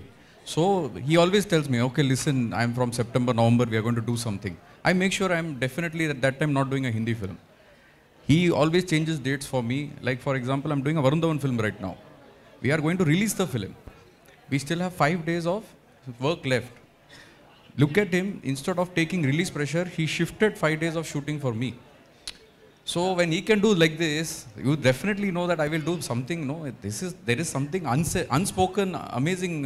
So he always tells me, okay, listen, I'm from September, November, we are going to do something. I make sure I'm definitely at that time not doing a Hindi film. He always changes dates for me. Like for example, I'm doing a Varun Dhawan film right now. We are going to release the film. We still have 5 days of work left. Look at him, instead of taking release pressure, he shifted 5 days of shooting for me. So when he can do like this, you definitely know that I will do something. No, there is something unspoken, amazing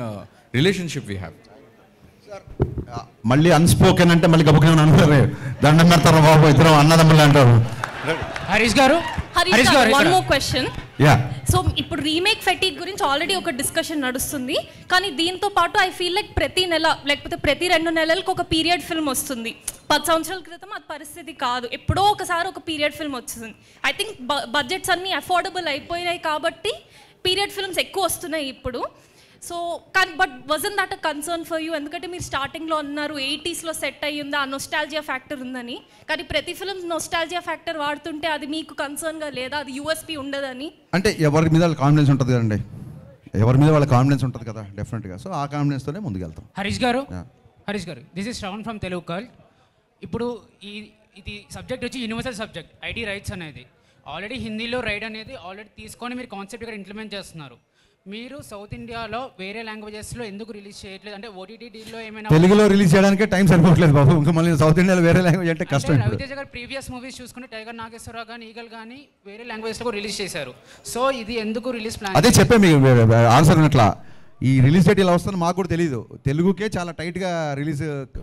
relationship we have. మళ్ళీ unspoken అంటే మళ్ళీ గబుకునే అనుకోరు, దండం పెడతారు బాబు, ఇద్దరు అన్నదమ్ములు అంటారు. హరీష్ గారు one more question. Yeah, so ఇప్పుడు రీమేక్ ఫెటిక్ గురించి ఆల్రెడీ ఒక డిస్కషన్ నడుస్తుంది, కానీ దీంతో పాటు ఐ ఫీల్ లైక్ ప్రతి నెల లేకపోతే ప్రతి 2 నెలలకు ఒక పీరియడ్ ఫిల్మ్ వస్తుంది. 10 సంవత్సరాల క్రితం అది పరిస్థితి కాదు, ఎప్పుడో ఒకసారి ఒక పీరియడ్ ఫిల్మ్ వచ్చింది. ఐ థింక్ బడ్జెట్స్ అన్నీ అఫోర్డబుల్ అయిపోయినాయి కాబట్టి పీరియడ్ ఫిల్మ్స్ ఎక్కువ వస్తున్నాయి ఇప్పుడు. సో కానీ but wasn't that a concern for you? ఎందుకంటే మీరు స్టార్టింగ్లో అన్నారు 80sలో సెట్ అయ్యిందా, ఆ నొస్టాలజియా ఫ్యాక్టర్ ఉందని, కానీ ప్రతి ఫిల్మ్ నొస్టాలజియా ఫ్యాక్టర్ వాడుతుంటే అది మీకు కన్సర్న్గా లేదా? అది యూఎస్పీ ఉండదని? అంటే ఎవరి మీద వాళ్ళ కాన్ఫిడెన్స్ ఉంటుంది కదండి, ఎవరి మీద వాళ్ళ కాన్ఫిడెన్స్ ఉంటుంది కదా డెఫినెట్గా. సో ఆ కాన్ఫిడెన్స్తోనే ముందుకెళ్తాం. హరీష్ గారు this is Shravan from Telugu cult. ఇప్పుడు ఇది సబ్జెక్ట్ వచ్చి యూనివర్సల్ సబ్జెక్ట్, ఐడి రైట్స్ అనేది. ఆల్రెడీ హిందీలో రైట్ అనేది ఆల్రెడీ తీసుకొని మీరు కాన్సెప్ట్ ఇక్కడ ఇంప్లిమెంట్ చేస్తున్నారు. మీరు సౌత్ ఇండియాలో వేరే లాంగ్వేజెస్లో ఎందుకు రిలీజ్ చేయట్లేదు? అంటే ఓటీటీ డీల్లో ఏమైనా తెలుగులో రిలీజ్ చేయడానికి టైం సరిపోవట్లేదు బాబు, ఇంకా మళ్ళీ సౌత్ ఇండియాలో వేరే లాంగ్వేజ్ అంటే కష్టం. రవితేజ గారు ప్రీవియస్ మూవీస్ చూసుకుంటే టైగర్ నాగేశ్వరరావు కానీ ఈగల్ కానీ వేరే లాంగ్వేజ్లో రిలీజ్ చేశారు. సో ఇది ఎందుకు రిలీజ్ ప్లాన్? అదే చెప్పే మీకు ఆన్సర్ ఉన్నట్లా, ఈ రిలీజ్ డేట్ ఇలా వస్తుంది మాకు కూడా తెలియదు. తెలుగుకే చాలా టైట్గా రిలీజ్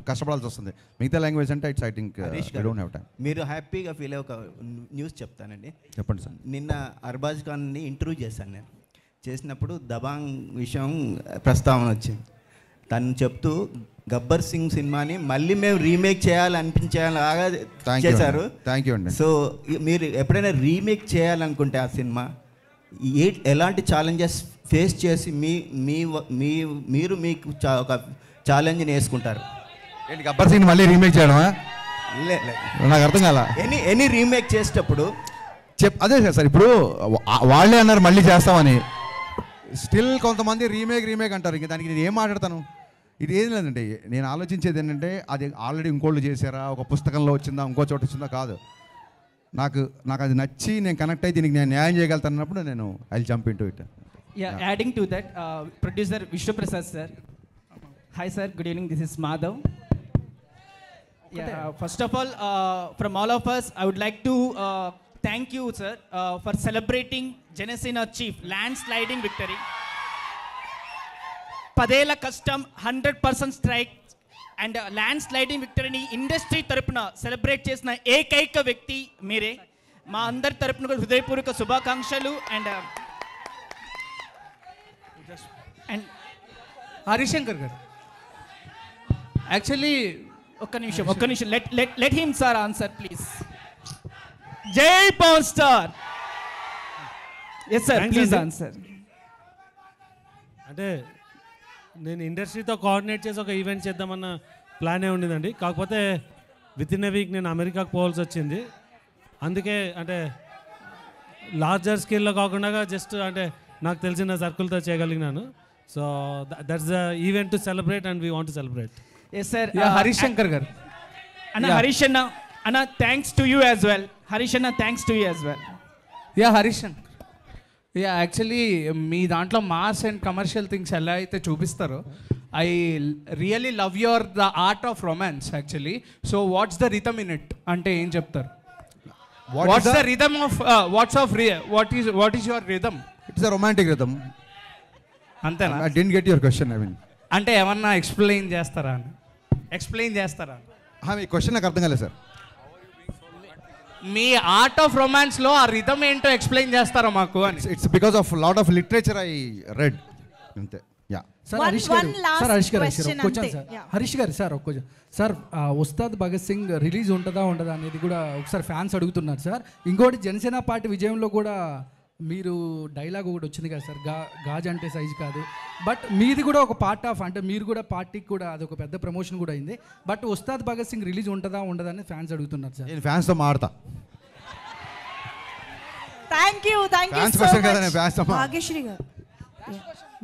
కష్టపడాల్సి వస్తుంది, మిగతా లాంగ్వేజ్ అంటే it's I think don't have time. మీరు హ్యాపీగా ఫీల్ అయ్యే ఒక న్యూస్ చెప్తానండి. చెప్పండి సార్. నిన్న అర్బాజ్ ఖాన్ని ఇంటర్వ్యూ చేశాను నేను. చేసినప్పుడు దబాంగ్ విషయం ప్రస్తావన వచ్చింది. తను చెప్తూ గబ్బర్ సింగ్ సినిమాని మళ్ళీ మేము రీమేక్ చేయాలనిపించేలాగా చేశారు. థ్యాంక్ యూ అండి. సో మీరు ఎప్పుడైనా రీమేక్ చేయాలనుకుంటే ఆ సినిమా ఎలాంటి ఛాలెంజెస్ ఫేస్ చేసి మీరు మీకు ఒక ఛాలెంజ్ని వేసుకుంటారు? ఏంటి గబ్బర్ సింగ్ మళ్ళీ రీమేక్ చేయడమా? నాకు అర్థం కాల. ఎనీ రీమేక్ చేసేటప్పుడు అదే సార్, ఇప్పుడు వాళ్ళే అన్నారు మళ్ళీ చేస్తామని, స్టిల్ కొంతమంది రీమేక్ అంటారు. ఇంక దానికి నేను ఏం మాట్లాడతాను? ఇది ఏం లేదండి, నేను ఆలోచించేది ఏంటంటే అది ఆల్రెడీ ఇంకోళ్ళు చేశారా, ఒక పుస్తకంలో వచ్చిందా, ఇంకో చోట వచ్చిందా కాదు. నాకు అది నచ్చి నేను కనెక్ట్ అయితే దీనికి నేను న్యాయం చేయగలుగుతానప్పుడు నేను I jump into it. Adding to that, producer Vishnu Prasad sir. Hi sir, good evening. This is Madhav. First of all, from all of us, I would like to thank you sir for celebrating Janasena Chief landsliding victory. 10 ఏళ్ల కష్టం, 100% strike, and land sliding విక్టరీని industry తరపున celebrate చేసిన ఏకైక వ్యక్తి మీరే. మా అందరి తరపున కూడా హృదయపూర్వక శుభాకాంక్షలు. అండ్ హరిశంకర్ గారు యాక్చువల్లీ ఒక్క నిమిషం let him sir answer please. జై power star. Yes sir please answer. అంటే నేను ఇండస్ట్రీతో కోఆర్డినేట్ చేసి ఒక ఈవెంట్ చేద్దామన్న ప్లానే ఉండేదండి. కాకపోతే విత్ ఇన్ ఎ వీక్ నేను అమెరికాకు పోవాల్సి వచ్చింది. అందుకే అంటే లార్జర్ స్కేల్లో కాకుండా జస్ట్ అంటే నాకు తెలిసిన సర్కిల్తో చేయగలిగినాను. So that's the event to celebrate and we want to celebrate. Yes sir. Harishankar garu అన్న హరీష్ అన్న thanks to you as well. Harish అన్న thanks to you as well. Harishankar actually మీ దాంట్లో మాస్ అండ్ కమర్షియల్ థింగ్స్ ఎలా అయితే చూపిస్తారో I really love your the art of romance actually. So what's the rhythm in it అంటే ఏం చెప్తారు? What's the rhythm of what is your rhythm? It's a romantic rhythm. అంతేనా? I didn't get your question. I mean అంటే ఏమన్నా explain చేస్తారా? మీ question నాకు అర్థం కాలేదు సార్. మీ ఆర్ట్ ఆఫ్ రొమాన్స్ లో ఆ రిథమ్ ఏంటో ఎక్స్ప్లెయిన్ చేస్తారా మాకు అని? It's because of lot of literature I read. అంతే. Yeah sir Harish garu sir ఒక question sir. Ustaad Bhagat Singh release ఉంటుందా ఉండదా అనేది కూడా ఒకసారి ఫ్యాన్స్ అడుగుతున్నారు సార్. ఇంకోటి జనసేన పార్టీ విజయంలో కూడా మీరు డైలాగ్ ఒకటి వచ్చింది కదా సార్, గాజ్ అంటే సైజ్ కాదు. బట్ మీది కూడా ఒక పార్ట్ ఆఫ్ అంటే మీరు కూడా పార్టీకి కూడా అది ఒక పెద్ద ప్రమోషన్ కూడా అయింది. బట్ ఉస్తాద్ భగత్ సింగ్ రిలీజ్ ఉంటుందా ఉండదా అని ఫ్యాన్స్ అడుగుతున్నారు సార్. నేను ఫ్యాన్స్తో మాడతా. థ్యాంక్ యూ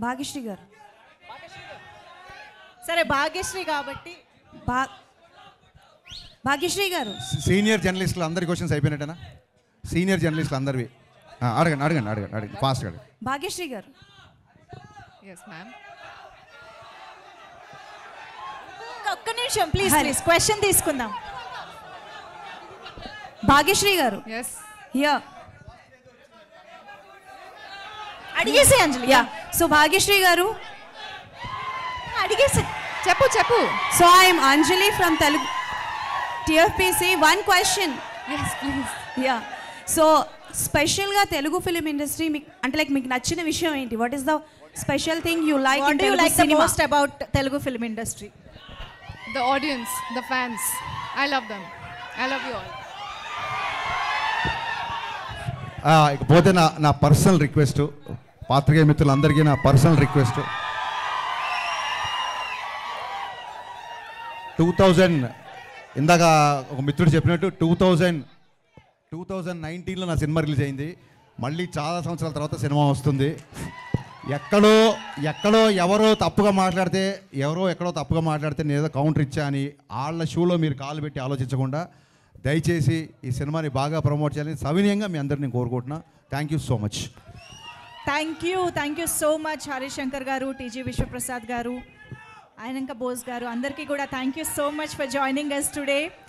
భాగ్యశ్రీ గారు. సరే భాగ్యశ్రీ కాబట్టి భాగ్యశ్రీ గారు సీనియర్ జర్నలిస్టులు అందరి క్వశ్చన్స్ అయిపోయినట్టేనా? సీనియర్ జర్నలిస్టులు అందరివి అడగండి ఫాస్ట్ గా. భాగ్యశ్రీ గారు. ఒక్క నిమిషం ప్లీజ్ క్వశ్చన్ తీసుకుందాం. భాగ్యశ్రీ గారు అడిగేసే అంజలి. సో భాగ్యశ్రీ గారు అడిగేసే చెప్పు. So I'm Anjali from Telugu TFPC. One question. So స్పెషల్గా తెలుగు ఫిలిం ఇండస్ట్రీ మీకు అంటే లైక్ మీకు నచ్చిన విషయం ఏంటి? What is the special thing you like in Telugu cinema? Most about Telugu film industry? The audience, the fans. I love them. I love you all. ఇకపోతే నా personal request, పాత్రికేయ మిత్రులందరికీ నా పర్సనల్ రిక్వెస్ట్, 2000 ఇందాక ఒక మిత్రుడు చెప్పినట్టు 2019లో నా సినిమా రిలీజ్ అయింది. మళ్ళీ చాలా సంవత్సరాల తర్వాత సినిమా వస్తుంది. ఎక్కడో ఎవరో తప్పుగా మాట్లాడితే నేను ఏదో కౌంటర్ ఇచ్చా అని వాళ్ళ షూలో మీరు కాలు పెట్టి ఆలోచించకుండా దయచేసి ఈ సినిమాని బాగా ప్రమోట్ చేయాలని సవినయంగా మీ అందరిని కోరుకుంటున్నా. Thank you so much. Thank you so much Harishankar గారు, టీజీ విశ్వప్రసాద్ గారు, ఆయనంక బోస్ గారు, అందరికీ కూడా thank you so much for joining us today.